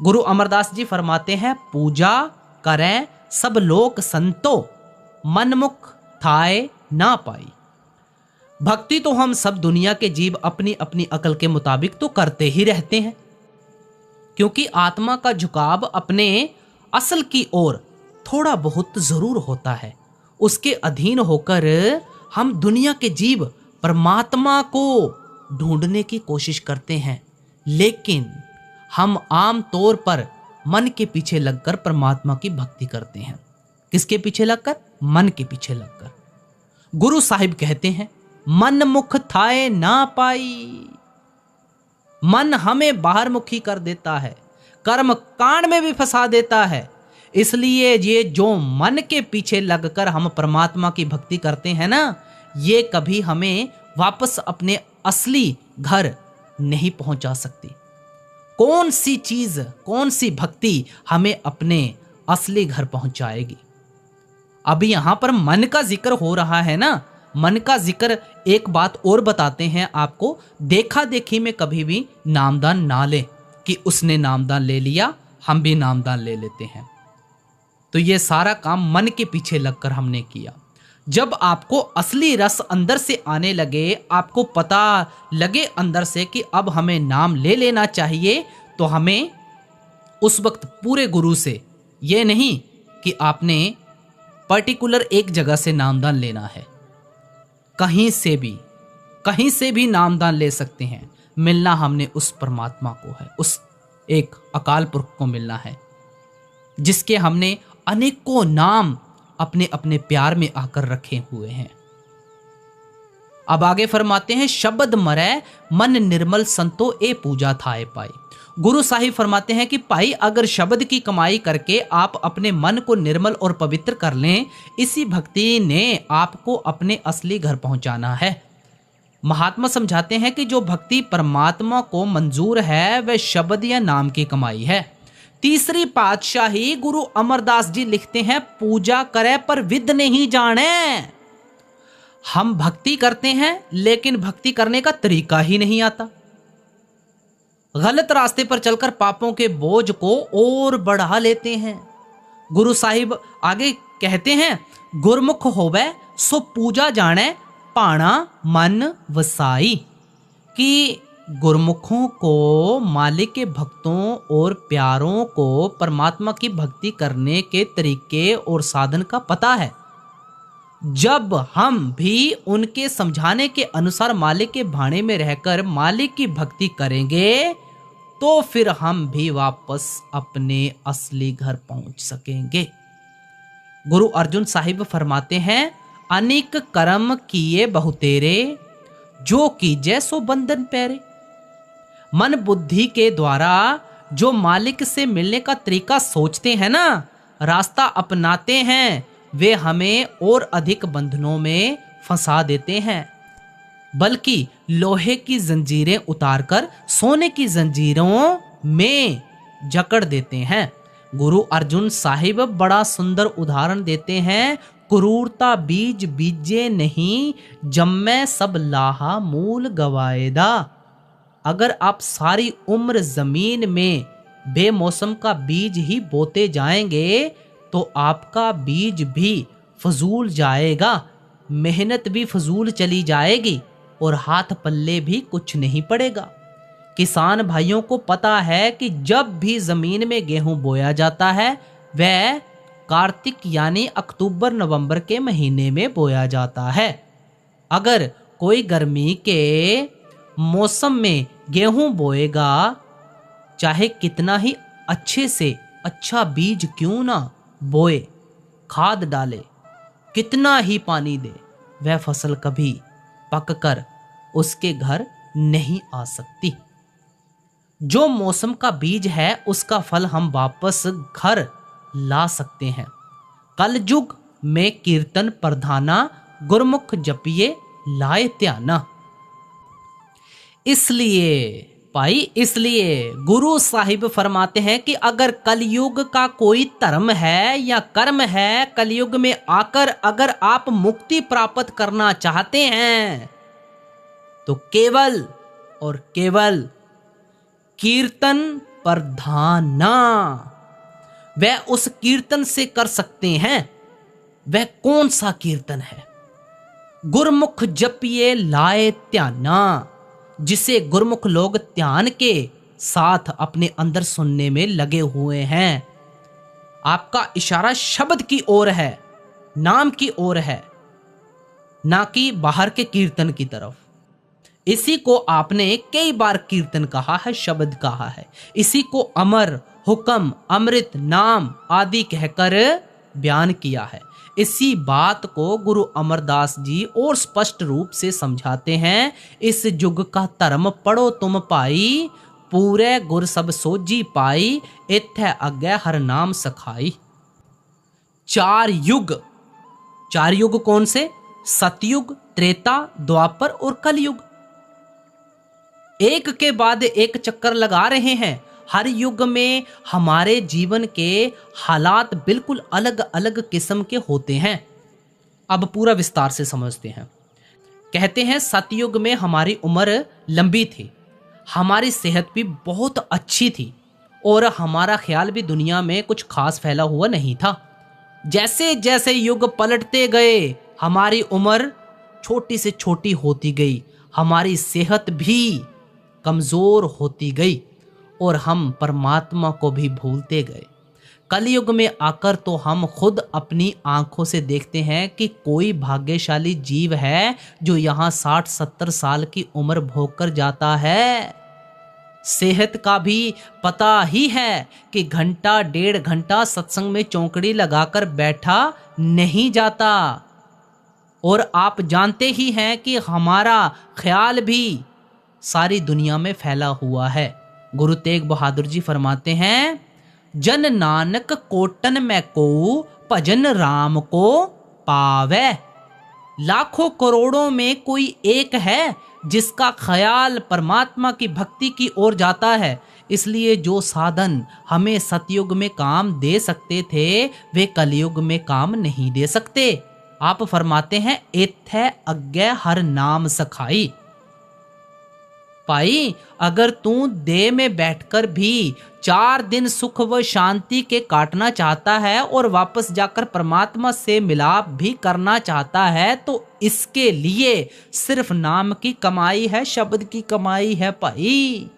गुरु अमरदास जी फरमाते हैं, पूजा करें सब लोक संतो, मनमुख थाए ना पाई। भक्ति तो हम सब दुनिया के जीव अपनी अपनी अकल के मुताबिक तो करते ही रहते हैं, क्योंकि आत्मा का झुकाव अपने असल की ओर थोड़ा बहुत जरूर होता है। उसके अधीन होकर हम दुनिया के जीव परमात्मा को ढूंढने की कोशिश करते हैं, लेकिन हम आम तौर पर मन के पीछे लगकर परमात्मा की भक्ति करते हैं। किसके पीछे लगकर? मन के पीछे लगकर। गुरु साहिब कहते हैं, मन मुख थाए ना पाई। मन हमें बाहर मुखी कर देता है, कर्म कांड में भी फंसा देता है। इसलिए ये जो मन के पीछे लगकर हम परमात्मा की भक्ति करते हैं ना, ये कभी हमें वापस अपने असली घर नहीं पहुंचा सकती। कौन सी चीज, कौन सी भक्ति हमें अपने असली घर पहुंचाएगी? अभी यहां पर मन का जिक्र हो रहा है ना, मन का जिक्र। एक बात और बताते हैं आपको, देखा देखी में कभी भी नामदान ना ले कि उसने नामदान ले लिया हम भी नामदान ले लेते हैं। तो ये सारा काम मन के पीछे लगकर हमने किया। जब आपको असली रस अंदर से आने लगे, आपको पता लगे अंदर से कि अब हमें नाम ले लेना चाहिए, तो हमें उस वक्त पूरे गुरु से, ये नहीं कि आपने पर्टिकुलर एक जगह से नामदान लेना है, कहीं से भी नामदान ले सकते हैं। मिलना हमने उस परमात्मा को है, उस एक अकाल पुरख को मिलना है जिसके हमने अनेकों नाम अपने अपने प्यार में आकर रखे हुए हैं। अब आगे फरमाते हैं, शब्द मरे मन निर्मल संतो ए पूजा थाए पाई। गुरु साहिब फरमाते हैं कि भाई, अगर शब्द की कमाई करके आप अपने मन को निर्मल और पवित्र कर लें, इसी भक्ति ने आपको अपने असली घर पहुंचाना है। महात्मा समझाते हैं कि जो भक्ति परमात्मा को मंजूर है वह शब्द या नाम की कमाई है। तीसरी पातशाही गुरु अमरदास जी लिखते हैं, पूजा करे पर विद नहीं जाने। हम भक्ति करते हैं लेकिन भक्ति करने का तरीका ही नहीं आता। गलत रास्ते पर चलकर पापों के बोझ को और बढ़ा लेते हैं। गुरु साहिब आगे कहते हैं, गुरमुख होवे सो पूजा जाने पाना मन वसाई, कि गुरमुखों को मालिक के भक्तों और प्यारों को परमात्मा की भक्ति करने के तरीके और साधन का पता है। जब हम भी उनके समझाने के अनुसार मालिक के भाने में रहकर मालिक की भक्ति करेंगे तो फिर हम भी वापस अपने असली घर पहुंच सकेंगे। गुरु अर्जुन साहिब फरमाते हैं, अनेक कर्म किए बहुतेरे, जो कीजे सो बंधन पैरे। मन बुद्धि के द्वारा जो मालिक से मिलने का तरीका सोचते हैं ना, रास्ता अपनाते हैं, वे हमें और अधिक बंधनों में फंसा देते हैं, बल्कि लोहे की जंजीरें उतारकर सोने की जंजीरों में जकड़ देते हैं। गुरु अर्जुन साहिब बड़ा सुंदर उदाहरण देते हैं। क्रूरता बीज बीजे नहीं, जम्मै सब लाहा मूल गवाएदा। अगर आप सारी उम्र जमीन में बेमौसम का बीज ही बोते जाएंगे तो आपका बीज भी फजूल जाएगा, मेहनत भी फजूल चली जाएगी और हाथ पल्ले भी कुछ नहीं पड़ेगा। किसान भाइयों को पता है कि जब भी जमीन में गेहूं बोया जाता है वह कार्तिक यानी अक्टूबर नवंबर के महीने में बोया जाता है। अगर कोई गर्मी के मौसम में गेहूं बोएगा, चाहे कितना ही अच्छे से अच्छा बीज क्यों ना बोए, खाद डाले, कितना ही पानी दे, वह फसल कभी पककर उसके घर नहीं आ सकती। जो मौसम का बीज है उसका फल हम वापस घर ला सकते हैं। कलयुग में कीर्तन प्रधाना, गुरमुख जपिए लाए ध्याना। इसलिए गुरु साहिब फरमाते हैं कि अगर कलयुग का कोई धर्म है या कर्म है, कलयुग में आकर अगर आप मुक्ति प्राप्त करना चाहते हैं तो केवल और केवल कीर्तन प्रधाना वह उस कीर्तन से कर सकते हैं। वह कौन सा कीर्तन है? गुरमुख जपिए लाए ध्याना, जिसे गुरमुख लोग ध्यान के साथ अपने अंदर सुनने में लगे हुए हैं। आपका इशारा शब्द की ओर है, नाम की ओर है, ना कि बाहर के कीर्तन की तरफ। इसी को आपने कई बार कीर्तन कहा है, शब्द कहा है। इसी को अमर, हुक्म, अमृत, नाम आदि कहकर बयान किया है। इसी बात को गुरु अमरदास जी और स्पष्ट रूप से समझाते हैं। इस युग का धर्म पढ़ो तुम पाई, पूरे गुर सब सोजी पाई, इत्थे अग्गे हर नाम सखाई। चार युग कौन से? सतयुग, त्रेता, द्वापर और कलयुग। एक के बाद एक चक्कर लगा रहे हैं। हर युग में हमारे जीवन के हालात बिल्कुल अलग अलग किस्म के होते हैं। अब पूरा विस्तार से समझते हैं। कहते हैं सतयुग में हमारी उम्र लंबी थी, हमारी सेहत भी बहुत अच्छी थी और हमारा ख्याल भी दुनिया में कुछ खास फैला हुआ नहीं था। जैसे जैसे युग पलटते गए हमारी उम्र छोटी से छोटी होती गई, हमारी सेहत भी कमज़ोर होती गई और हम परमात्मा को भी भूलते गए। कलयुग में आकर तो हम खुद अपनी आंखों से देखते हैं कि कोई भाग्यशाली जीव है जो यहाँ 60-70 साल की उम्र भोग कर जाता है। सेहत का भी पता ही है कि घंटा 1.5 घंटा सत्संग में चौकड़ी लगाकर बैठा नहीं जाता। और आप जानते ही हैं कि हमारा ख्याल भी सारी दुनिया में फैला हुआ है। गुरु तेग बहादुर जी फरमाते हैं, जन नानक कोटन में को भजन राम को पावे। लाखों करोड़ों में कोई एक है जिसका ख्याल परमात्मा की भक्ति की ओर जाता है। इसलिए जो साधन हमें सतयुग में काम दे सकते थे वे कलयुग में काम नहीं दे सकते। आप फरमाते हैं, इत्थे अग्गे हर नाम सखाई। भाई, अगर तू देह में बैठकर भी 4 दिन सुख व शांति के काटना चाहता है और वापस जाकर परमात्मा से मिलाप भी करना चाहता है तो इसके लिए सिर्फ नाम की कमाई है, शब्द की कमाई है भाई,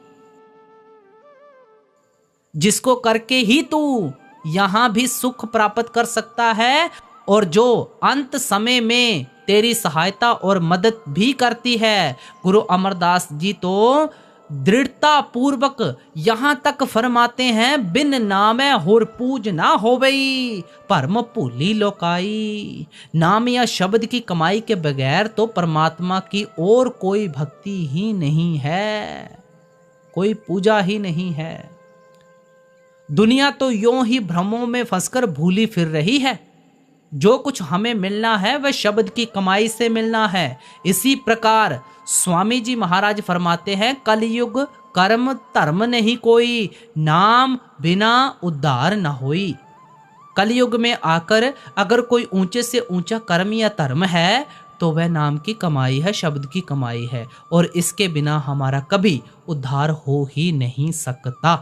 जिसको करके ही तू यहां भी सुख प्राप्त कर सकता है और जो अंत समय में तेरी सहायता और मदद भी करती है। गुरु अमरदास जी तो दृढ़ता पूर्वक यहाँ तक फरमाते हैं, बिन नामे होर पूज ना होवई, परम भूली लोकाई। नाम या शब्द की कमाई के बगैर तो परमात्मा की और कोई भक्ति ही नहीं है, कोई पूजा ही नहीं है। दुनिया तो यूं ही भ्रमों में फंसकर भूली फिर रही है। जो कुछ हमें मिलना है वह शब्द की कमाई से मिलना है। इसी प्रकार स्वामी जी महाराज फरमाते हैं, कलयुग कर्म धर्म नहीं कोई, नाम बिना उद्धार न होई। कलयुग में आकर अगर कोई ऊंचे से ऊंचा कर्म या धर्म है तो वह नाम की कमाई है, शब्द की कमाई है, और इसके बिना हमारा कभी उद्धार हो ही नहीं सकता।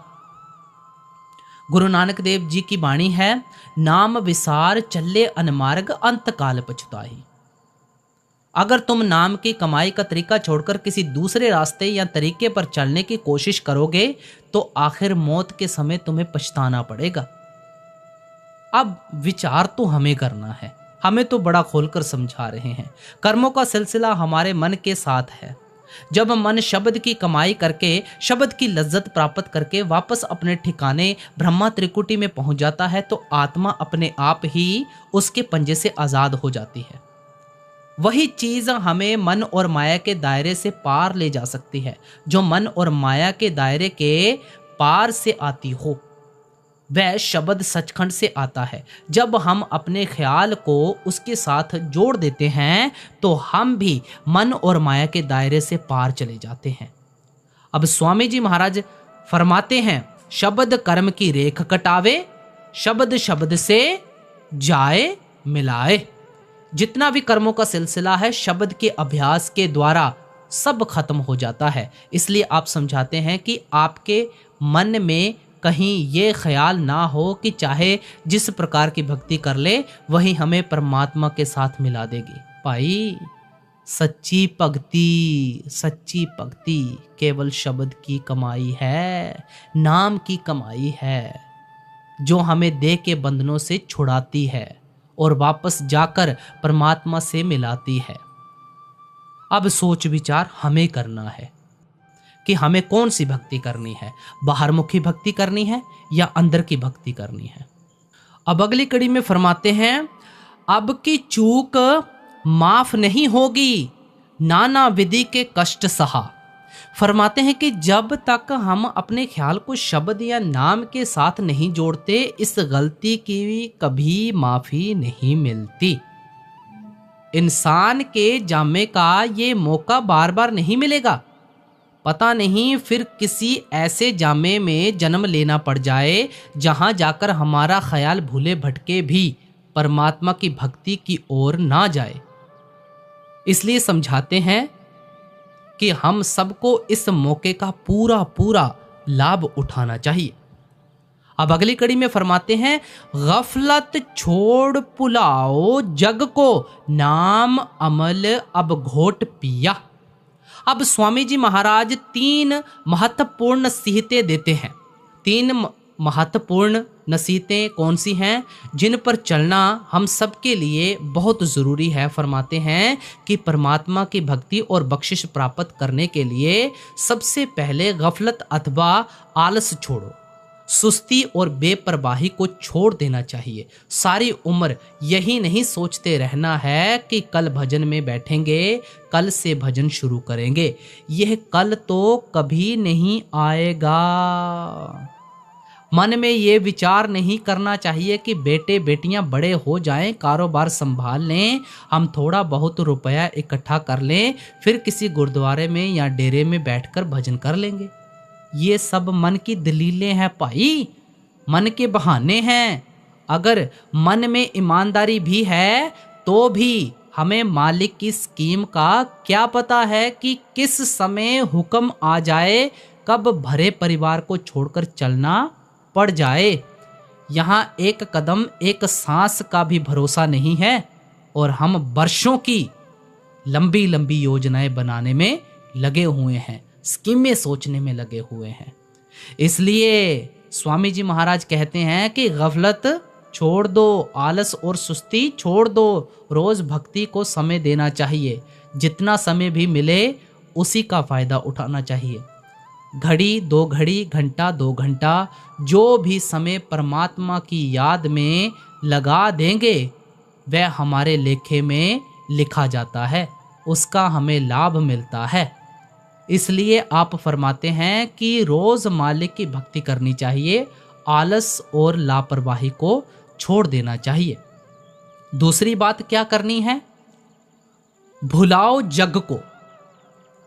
गुरु नानक देव जी की वाणी है, नाम विसार चले अनमार्ग अंत काल पछताई। अगर तुम नाम की कमाई का तरीका छोड़कर किसी दूसरे रास्ते या तरीके पर चलने की कोशिश करोगे तो आखिर मौत के समय तुम्हें पछताना पड़ेगा। अब विचार तो हमें करना है, हमें तो बड़ा खोलकर समझा रहे हैं। कर्मों का सिलसिला हमारे मन के साथ है। जब मन शब्द की कमाई करके, शब्द की लज्जत प्राप्त करके वापस अपने ठिकाने ब्रह्मा त्रिकुटी में पहुंच जाता है तो आत्मा अपने आप ही उसके पंजे से आजाद हो जाती है। वही चीज हमें मन और माया के दायरे से पार ले जा सकती है। जो मन और माया के दायरे के पार से आती हो वह शब्द सचखंड से आता है। जब हम अपने ख्याल को उसके साथ जोड़ देते हैं तो हम भी मन और माया के दायरे से पार चले जाते हैं। अब स्वामी जी महाराज फरमाते हैं, शब्द कर्म की रेख कटावे, शब्द शब्द से जाए मिलाए। जितना भी कर्मों का सिलसिला है शब्द के अभ्यास के द्वारा सब खत्म हो जाता है। इसलिए आप समझाते हैं कि आपके मन में कहीं ये ख्याल ना हो कि चाहे जिस प्रकार की भक्ति कर ले वही हमें परमात्मा के साथ मिला देगी। भाई सच्ची भक्ति केवल शब्द की कमाई है, नाम की कमाई है, जो हमें देह के बंधनों से छुड़ाती है और वापस जाकर परमात्मा से मिलाती है। अब सोच विचार हमें करना है कि हमें कौन सी भक्ति करनी है, बाहरमुखी भक्ति करनी है या अंदर की भक्ति करनी है। अब अगली कड़ी में फरमाते हैं, अब की चूक माफ नहीं होगी, नाना विधि के कष्ट सहा। फरमाते हैं कि जब तक हम अपने ख्याल को शब्द या नाम के साथ नहीं जोड़ते, इस गलती की कभी माफी नहीं मिलती। इंसान के जामे का ये मौका बार बार नहीं मिलेगा। पता नहीं फिर किसी ऐसे जामे में जन्म लेना पड़ जाए जहां जाकर हमारा ख्याल भूले भटके भी परमात्मा की भक्ति की ओर ना जाए। इसलिए समझाते हैं कि हम सबको इस मौके का पूरा लाभ उठाना चाहिए। अब अगली कड़ी में फरमाते हैं, गफलत छोड़ पुलाओ जग को, नाम अमल अब घोट पिया। अब स्वामी जी महाराज 3 महत्वपूर्ण नसीहतें देते हैं। 3 महत्वपूर्ण नसीहतें कौन सी हैं जिन पर चलना हम सबके लिए बहुत ज़रूरी है। फरमाते हैं कि परमात्मा की भक्ति और बख्शिश प्राप्त करने के लिए सबसे पहले गफलत अथवा आलस छोड़ो, सुस्ती और बेपरवाही को छोड़ देना चाहिए। सारी उम्र यही नहीं सोचते रहना है कि कल भजन में बैठेंगे, कल से भजन शुरू करेंगे। यह कल तो कभी नहीं आएगा। मन में ये विचार नहीं करना चाहिए कि बेटे बेटियां बड़े हो जाएं, कारोबार संभाल लें, हम थोड़ा बहुत रुपया इकट्ठा कर लें, फिर किसी गुरुद्वारे में या डेरे में बैठकर भजन कर लेंगे। ये सब मन की दलीलें हैं भाई, मन के बहाने हैं। अगर मन में ईमानदारी भी है तो भी हमें मालिक की स्कीम का क्या पता है कि किस समय हुक्म आ जाए, कब भरे परिवार को छोड़कर चलना पड़ जाए। यहाँ एक कदम एक सांस का भी भरोसा नहीं है और हम वर्षों की लंबी लंबी योजनाएं बनाने में लगे हुए हैं, स्कीमें सोचने में लगे हुए हैं। इसलिए स्वामी जी महाराज कहते हैं कि गफलत छोड़ दो, आलस और सुस्ती छोड़ दो, रोज भक्ति को समय देना चाहिए। जितना समय भी मिले उसी का फायदा उठाना चाहिए। घड़ी 2 घड़ी, घंटा 2 घंटा, जो भी समय परमात्मा की याद में लगा देंगे वह हमारे लेखे में लिखा जाता है, उसका हमें लाभ मिलता है। इसलिए आप फरमाते हैं कि रोज मालिक की भक्ति करनी चाहिए, आलस और लापरवाही को छोड़ देना चाहिए। दूसरी बात क्या करनी है? भुलाओ जग को,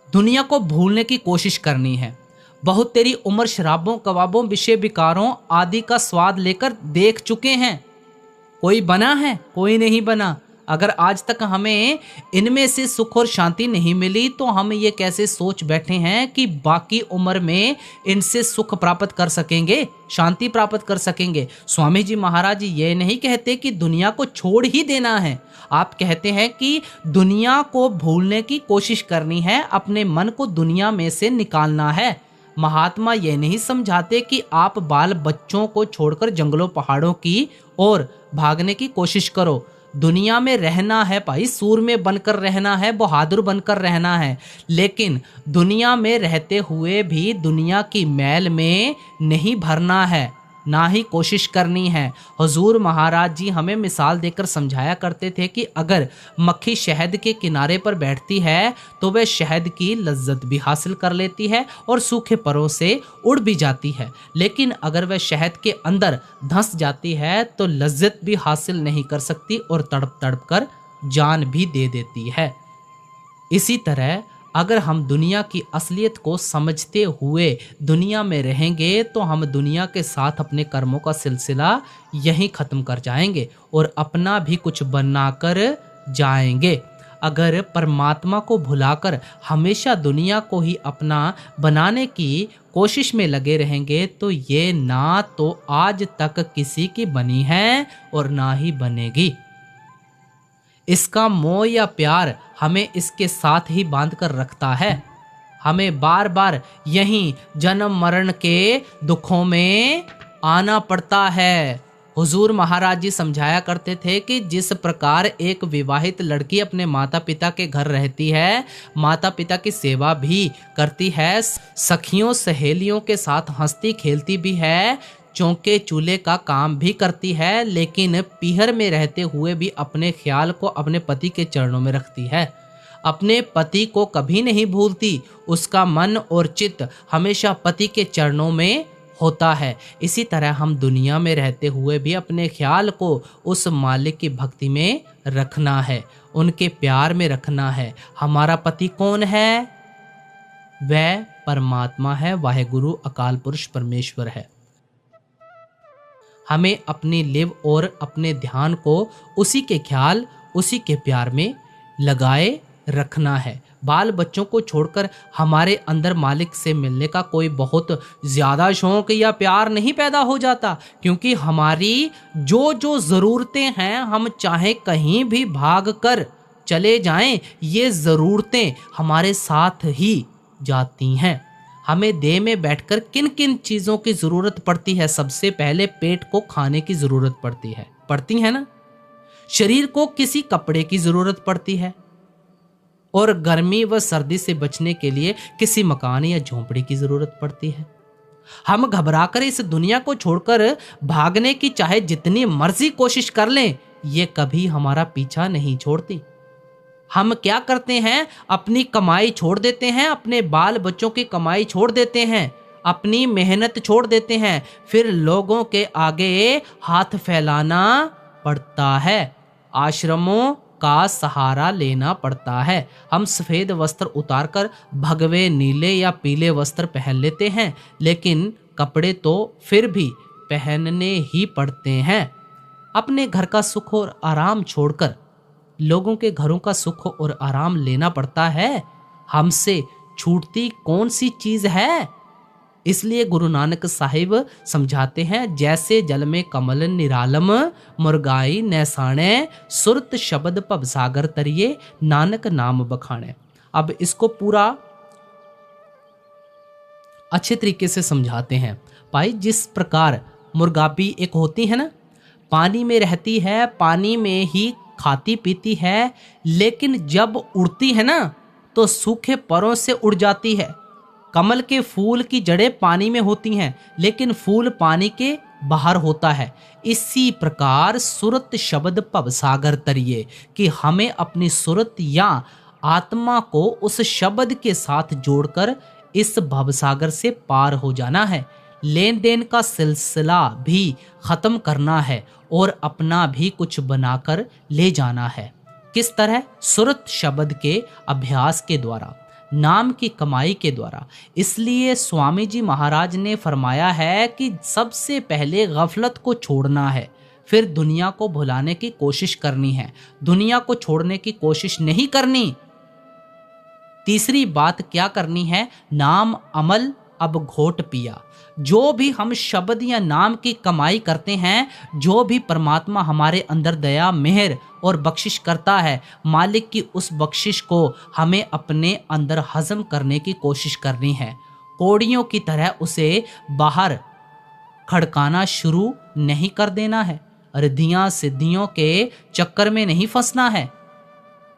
दुनिया को भूलने की कोशिश करनी है। बहुत तेरी उम्र शराबों, कबाबों, विषय विकारों आदि का स्वाद लेकर देख चुके हैं। कोई बना है? कोई नहीं बना। अगर आज तक हमें इनमें से सुख और शांति नहीं मिली तो हम ये कैसे सोच बैठे हैं कि बाकी उम्र में इनसे सुख प्राप्त कर सकेंगे, शांति प्राप्त कर सकेंगे। स्वामी जी महाराज ये नहीं कहते कि दुनिया को छोड़ ही देना है। आप कहते हैं कि दुनिया को भूलने की कोशिश करनी है, अपने मन को दुनिया में से निकालना है। महात्मा ये नहीं समझाते कि आप बाल बच्चों को छोड़कर जंगलों पहाड़ों की ओर भागने की कोशिश करो। दुनिया में रहना है भाई, सूरमे बनकर रहना है, बहादुर बनकर रहना है, लेकिन दुनिया में रहते हुए भी दुनिया की मैल में नहीं भरना है, ना ही कोशिश करनी है। हुजूर महाराज जी हमें मिसाल देकर समझाया करते थे कि अगर मक्खी शहद के किनारे पर बैठती है तो वह शहद की लज्जत भी हासिल कर लेती है और सूखे परों से उड़ भी जाती है, लेकिन अगर वह शहद के अंदर धंस जाती है तो लज्जत भी हासिल नहीं कर सकती और तड़प तड़प कर जान भी दे देती है। इसी तरह अगर हम दुनिया की असलियत को समझते हुए दुनिया में रहेंगे तो हम दुनिया के साथ अपने कर्मों का सिलसिला यहीं ख़त्म कर जाएंगे और अपना भी कुछ बनाकर जाएंगे। अगर परमात्मा को भुलाकर हमेशा दुनिया को ही अपना बनाने की कोशिश में लगे रहेंगे तो ये ना तो आज तक किसी की बनी है और ना ही बनेगी। इसका मोह या प्यार हमें इसके साथ ही बांध कर रखता है। हमें बार बार यहीं जन्म मरण के दुखों में आना पड़ता है। हुजूर महाराज जी समझाया करते थे कि जिस प्रकार एक विवाहित लड़की अपने माता पिता के घर रहती है, माता पिता की सेवा भी करती है, सखियों सहेलियों के साथ हंसती खेलती भी है, चौके चूल्हे का काम भी करती है, लेकिन पीहर में रहते हुए भी अपने ख्याल को अपने पति के चरणों में रखती है, अपने पति को कभी नहीं भूलती। उसका मन और चित्त हमेशा पति के चरणों में होता है। इसी तरह हम दुनिया में रहते हुए भी अपने ख्याल को उस मालिक की भक्ति में रखना है, उनके प्यार में रखना है। हमारा पति कौन है? वह परमात्मा है, वाहेगुरु अकाल पुरुष परमेश्वर है। हमें अपनी लिव और अपने ध्यान को उसी के ख्याल, उसी के प्यार में लगाए रखना है। बाल बच्चों को छोड़कर हमारे अंदर मालिक से मिलने का कोई बहुत ज़्यादा शौक या प्यार नहीं पैदा हो जाता, क्योंकि हमारी जो जो ज़रूरतें हैं, हम चाहे कहीं भी भाग कर चले जाएं, ये ज़रूरतें हमारे साथ ही जाती हैं। हमें देह में बैठकर किन किन चीज़ों की ज़रूरत पड़ती है? सबसे पहले पेट को खाने की ज़रूरत पड़ती है ना। शरीर को किसी कपड़े की ज़रूरत पड़ती है और गर्मी व सर्दी से बचने के लिए किसी मकान या झोंपड़ी की ज़रूरत पड़ती है। हम घबराकर इस दुनिया को छोड़कर भागने की चाहे जितनी मर्जी कोशिश कर लें, ये कभी हमारा पीछा नहीं छोड़ती। हम क्या करते हैं? अपनी कमाई छोड़ देते हैं, अपने बाल बच्चों की कमाई छोड़ देते हैं, अपनी मेहनत छोड़ देते हैं, फिर लोगों के आगे हाथ फैलाना पड़ता है, आश्रमों का सहारा लेना पड़ता है। हम सफ़ेद वस्त्र उतारकर भगवे नीले या पीले वस्त्र पहन लेते हैं, लेकिन कपड़े तो फिर भी पहनने ही पड़ते हैं। अपने घर का सुख और आराम छोड़कर लोगों के घरों का सुख और आराम लेना पड़ता है। हमसे छूटती कौन सी चीज़ है? इसलिए गुरु नानक साहिब समझाते हैं, जैसे जल में कमल निरालम, मुरगाई नैसाणे, सुरत शब्द भवसागर तरिए, नानक नाम बखाणे। अब इसको पूरा अच्छे तरीके से समझाते हैं। भाई, जिस प्रकार मुर्गाबी एक होती है ना, पानी में रहती है, पानी में ही खाती पीती है, लेकिन जब उड़ती है ना तो सूखे परों से उड़ जाती है, कमल के फूल की जड़ें पानी में होती हैं, लेकिन फूल पानी के बाहर होता है। इसी प्रकार सुरत शब्द भवसागर तरिए, कि हमें अपनी सुरत या आत्मा को उस शब्द के साथ जोड़कर इस भवसागर से पार हो जाना है। लेन देन का सिलसिला भी खत्म करना है और अपना भी कुछ बनाकर ले जाना है। किस तरह? सुरत शब्द के अभ्यास के द्वारा, नाम की कमाई के द्वारा। इसलिए स्वामी जी महाराज ने फरमाया है कि सबसे पहले गफलत को छोड़ना है, फिर दुनिया को भुलाने की कोशिश करनी है। दुनिया को छोड़ने की कोशिश नहीं करनी। तीसरी बात क्या करनी है? नाम अमल अब घोट पिया। जो भी हम शब्द या नाम की कमाई करते हैं, जो भी परमात्मा हमारे अंदर दया, मेहर और बख्शिश करता है, मालिक की उस बख्शिश को हमें अपने अंदर हजम करने की कोशिश करनी है। कौड़ियों की तरह उसे बाहर खड़काना शुरू नहीं कर देना है। रिद्धियां सिद्धियों के चक्कर में नहीं फंसना है।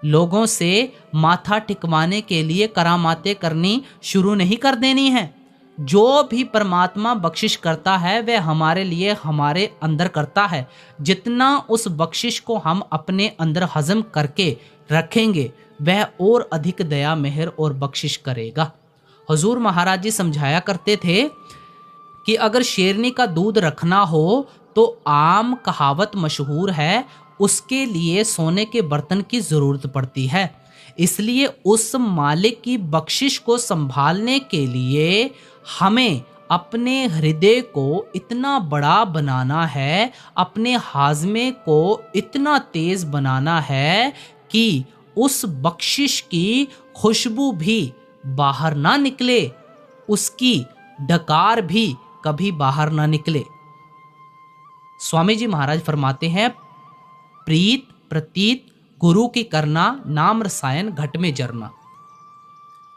लोगों से माथा टिकवाने के लिए करामातें करनी शुरू नहीं कर देनी है। जो भी परमात्मा बख्शिश करता है वह हमारे लिए हमारे अंदर करता है। जितना उस बख्शिश को हम अपने अंदर हजम करके रखेंगे, वह और अधिक दया, मेहर और बख्शिश करेगा। हुजूर महाराज जी समझाया करते थे कि अगर शेरनी का दूध रखना हो तो आम कहावत मशहूर है, उसके लिए सोने के बर्तन की जरूरत पड़ती है। इसलिए उस मालिक की बख्शिश को संभालने के लिए हमें अपने हृदय को इतना बड़ा बनाना है, अपने हाजमे को इतना तेज बनाना है कि उस बख्शिश की खुशबू भी बाहर ना निकले, उसकी डकार भी कभी बाहर ना निकले। स्वामी जी महाराज फरमाते हैं, प्रीत प्रतीत गुरु की करना, नाम रसायन घट में जरना।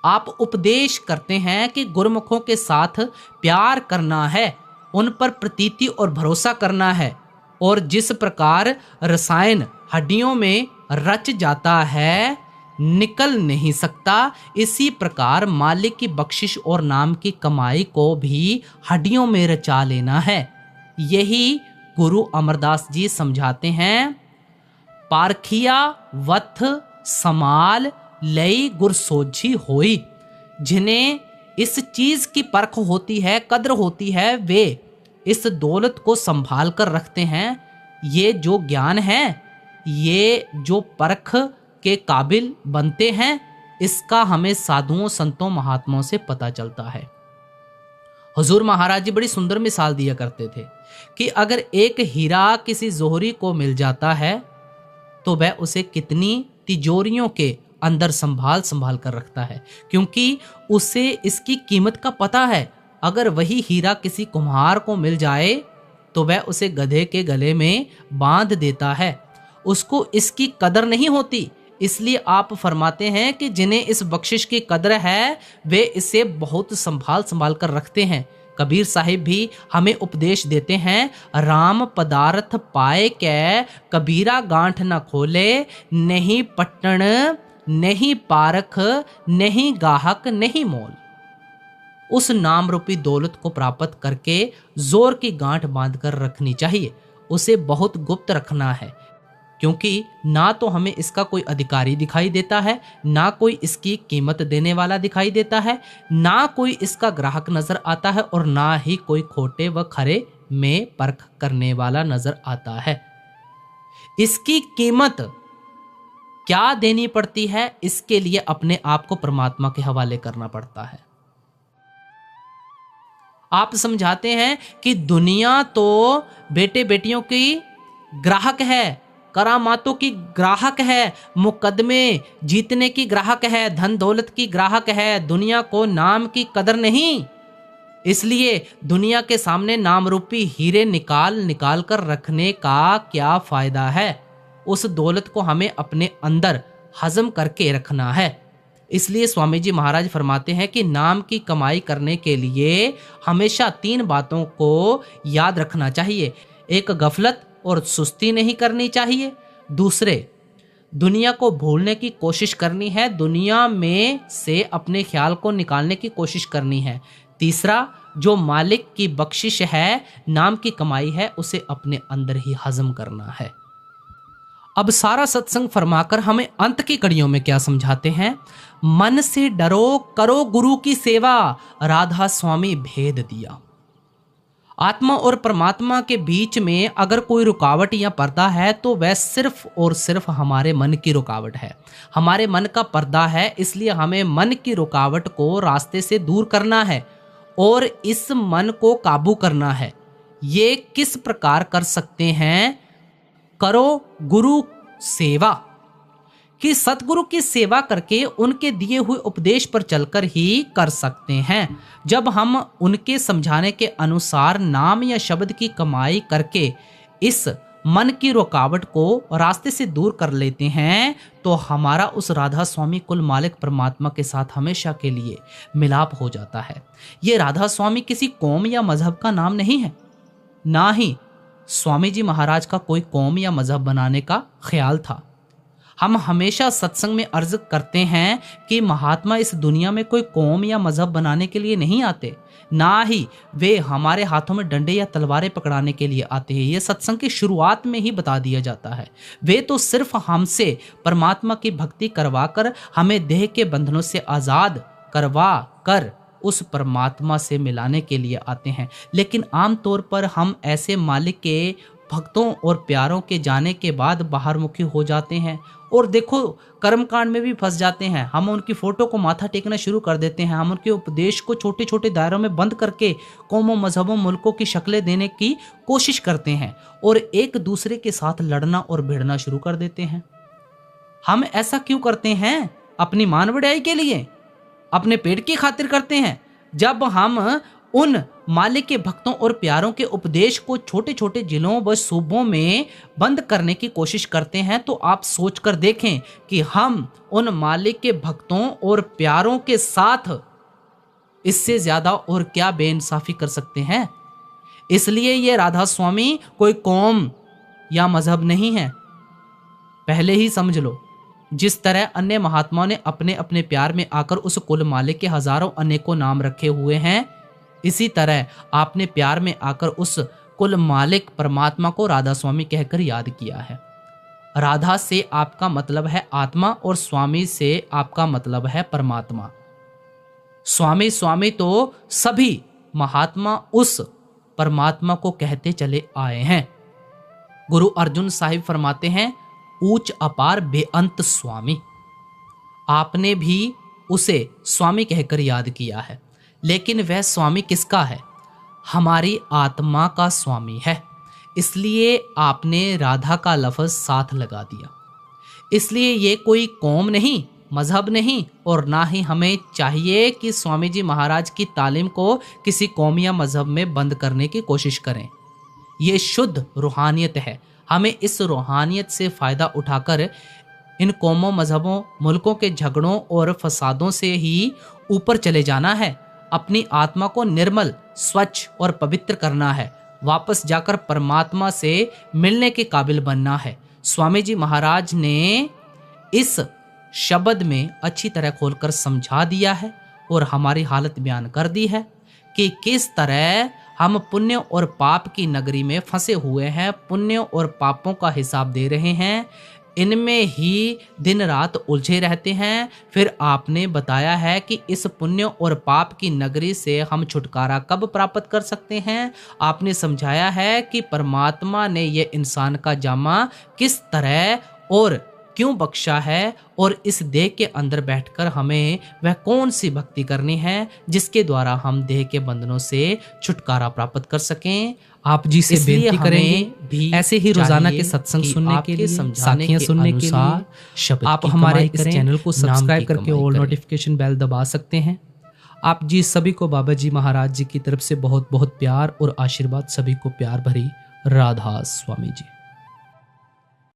आप उपदेश करते हैं कि गुरुमुखों के साथ प्यार करना है, उन पर प्रतीति और भरोसा करना है, और जिस प्रकार रसायन हड्डियों में रच जाता है, निकल नहीं सकता, इसी प्रकार मालिक की बख्शिश और नाम की कमाई को भी हड्डियों में रचा लेना है। यही गुरु अमरदास जी समझाते हैं, पारखिया वथ समाल लई गुर सोझी होई। जिन्हें इस चीज की परख होती है, कद्र होती है, वे इस दौलत को संभाल कर रखते हैं। ये जो ज्ञान है, ये जो परख के काबिल बनते हैं, इसका हमें साधुओं, संतों, महात्माओं से पता चलता है। हुजूर महाराज जी बड़ी सुंदर मिसाल दिया करते थे कि अगर एक हीरा किसी जोहरी को मिल जाता है तो वह उसे कितनी तिजोरियों के अंदर संभाल संभाल कर रखता है, क्योंकि उसे इसकी कीमत का पता है। अगर वही हीरा किसी कुम्हार को मिल जाए तो वह उसे गधे के गले में बांध देता है, उसको इसकी कदर नहीं होती। इसलिए आप फरमाते हैं कि जिन्हें इस बख्शिश की कदर है वे इसे बहुत संभाल संभाल कर रखते हैं। कबीर साहिब भी हमें उपदेश देते हैं, राम पदार्थ पाए कै कबीरा गांठ न खोले, नहीं पट्टन नहीं पारख नहीं गाहक नहीं मोल। उस नाम रूपी दौलत को प्राप्त करके जोर की गांठ बांधकर रखनी चाहिए, उसे बहुत गुप्त रखना है, क्योंकि ना तो हमें इसका कोई अधिकारी दिखाई देता है, ना कोई इसकी कीमत देने वाला दिखाई देता है, ना कोई इसका ग्राहक नजर आता है, और ना ही कोई खोटे व खरे में परख करने वाला नजर आता है। इसकी कीमत क्या देनी पड़ती है, इसके लिए अपने आप को परमात्मा के हवाले करना पड़ता है। आप समझाते हैं कि दुनिया तो बेटे बेटियों की ग्राहक है, करामातों की ग्राहक है, मुकदमे जीतने की ग्राहक है, धन दौलत की ग्राहक है। दुनिया को नाम की कदर नहीं, इसलिए दुनिया के सामने नाम रूपी हीरे निकाल कर रखने का क्या फायदा है। उस दौलत को हमें अपने अंदर हजम करके रखना है। इसलिए स्वामी जी महाराज फरमाते हैं कि नाम की कमाई करने के लिए हमेशा 3 बातों को याद रखना चाहिए। एक, गफलत और सुस्ती नहीं करनी चाहिए। दूसरे, दुनिया को भूलने की कोशिश करनी है, दुनिया में से अपने ख्याल को निकालने की कोशिश करनी है। तीसरा, जो मालिक की बख्शिश है, नाम की कमाई है, उसे अपने अंदर ही हजम करना है। अब सारा सत्संग फरमाकर हमें अंत की कड़ियों में क्या समझाते हैं? मन से डरो, करो गुरु की सेवा, राधा स्वामी भेद दिया। आत्मा और परमात्मा के बीच में अगर कोई रुकावट या पर्दा है तो वह सिर्फ और सिर्फ हमारे मन की रुकावट है, हमारे मन का पर्दा है। इसलिए हमें मन की रुकावट को रास्ते से दूर करना है और इस मन को काबू करना है। ये किस प्रकार कर सकते हैं? करो गुरु सेवा, कि सतगुरु की सेवा करके उनके दिए हुए उपदेश पर चलकर ही कर सकते हैं। जब हम उनके समझाने के अनुसार नाम या शब्द की कमाई करके इस मन की रुकावट को रास्ते से दूर कर लेते हैं तो हमारा उस राधा स्वामी कुल मालिक परमात्मा के साथ हमेशा के लिए मिलाप हो जाता है। ये राधा स्वामी किसी कौम या मजहब का नाम नहीं है, ना ही स्वामी जी महाराज का कोई कौम या मजहब बनाने का ख्याल था। हम हमेशा सत्संग में अर्ज करते हैं कि महात्मा इस दुनिया में कोई कौम या मजहब बनाने के लिए नहीं आते, ना ही वे हमारे हाथों में डंडे या तलवारें पकड़ाने के लिए आते हैं। ये सत्संग की शुरुआत में ही बता दिया जाता है। वे तो सिर्फ हमसे परमात्मा की भक्ति करवाकर हमें देह के बंधनों से आज़ाद करवा कर उस परमात्मा से मिलाने के लिए आते हैं। लेकिन आमतौर पर हम ऐसे मालिक के भक्तों और प्यारों के जाने के बाद बाहर मुखी हो जाते हैं और देखो कर्मकांड में भी फंस जाते हैं। हम उनकी फोटो को माथा टेकना शुरू कर देते हैं, हम उनके उपदेश को छोटे छोटे दायरों में बंद करके कौमों मजहबों मुल्कों की शक्लें देने की कोशिश करते हैं और एक दूसरे के साथ लड़ना और भिड़ना शुरू कर देते हैं। हम ऐसा क्यों करते हैं? अपनी मान बढ़ाई के लिए, अपने पेट की खातिर करते हैं। जब हम उन मालिक के भक्तों और प्यारों के उपदेश को छोटे छोटे जिलों व सूबों में बंद करने की कोशिश करते हैं तो आप सोचकर देखें कि हम उन मालिक के भक्तों और प्यारों के साथ इससे ज्यादा और क्या बेइंसाफी कर सकते हैं। इसलिए ये राधा स्वामी कोई कौम या मजहब नहीं है, पहले ही समझ लो। जिस तरह अन्य महात्माओं ने अपने अपने प्यार में आकर उस कुल मालिक के हजारों अनेकों नाम रखे हुए हैं, इसी तरह आपने प्यार में आकर उस कुल मालिक परमात्मा को राधा स्वामी कहकर याद किया है। राधा से आपका मतलब है आत्मा और स्वामी से आपका मतलब है परमात्मा। स्वामी स्वामी तो सभी महात्मा उस परमात्मा को कहते चले आए हैं। गुरु अर्जुन साहिब फरमाते हैं, ऊंच अपार बेअंत स्वामी। आपने भी उसे स्वामी कहकर याद किया है, लेकिन वह स्वामी किसका है? हमारी आत्मा का स्वामी है। इसलिए आपने राधा का लफ्ज साथ लगा दिया। इसलिए ये कोई कौम नहीं, मजहब नहीं, और ना ही हमें चाहिए कि स्वामी जी महाराज की तालीम को किसी कौम या मजहब में बंद करने की कोशिश करें। ये शुद्ध रूहानियत है। हमें इस रूहानियत से फ़ायदा उठाकर इन कौमों मजहबों मुल्कों के झगड़ों और फसादों से ही ऊपर चले जाना है। अपनी आत्मा को निर्मल, स्वच्छ और पवित्र करना है। वापस जाकर परमात्मा से मिलने के काबिल बनना है। स्वामी जी महाराज ने इस शब्द में अच्छी तरह खोलकर समझा दिया है और हमारी हालत बयान कर दी है कि किस तरह हम पुण्य और पाप की नगरी में फंसे हुए हैं, पुण्य और पापों का हिसाब दे रहे हैं, इनमें ही दिन रात उलझे रहते हैं। फिर आपने बताया है कि इस पुण्य और पाप की नगरी से हम छुटकारा कब प्राप्त कर सकते हैं। आपने समझाया है कि परमात्मा ने ये इंसान का जामा किस तरह और क्यों बख्शा है और इस देह के अंदर बैठकर हमें वह कौन सी भक्ति करनी है जिसके द्वारा हम देह के बंधनों से छुटकारा प्राप्त कर सकें। आप जी से बेनती करेंगे भी ऐसे ही रोजाना के सत्संग सुनने के लिए, साखियां सुनने के लिए आप हमारे इस चैनल को सब्सक्राइब करके ऑल नोटिफिकेशन बेल दबा सकते हैं। आप जी सभी को बाबा जी महाराज जी की तरफ से बहुत बहुत प्यार और आशीर्वाद। सभी को प्यार भरी राधा स्वामी जी।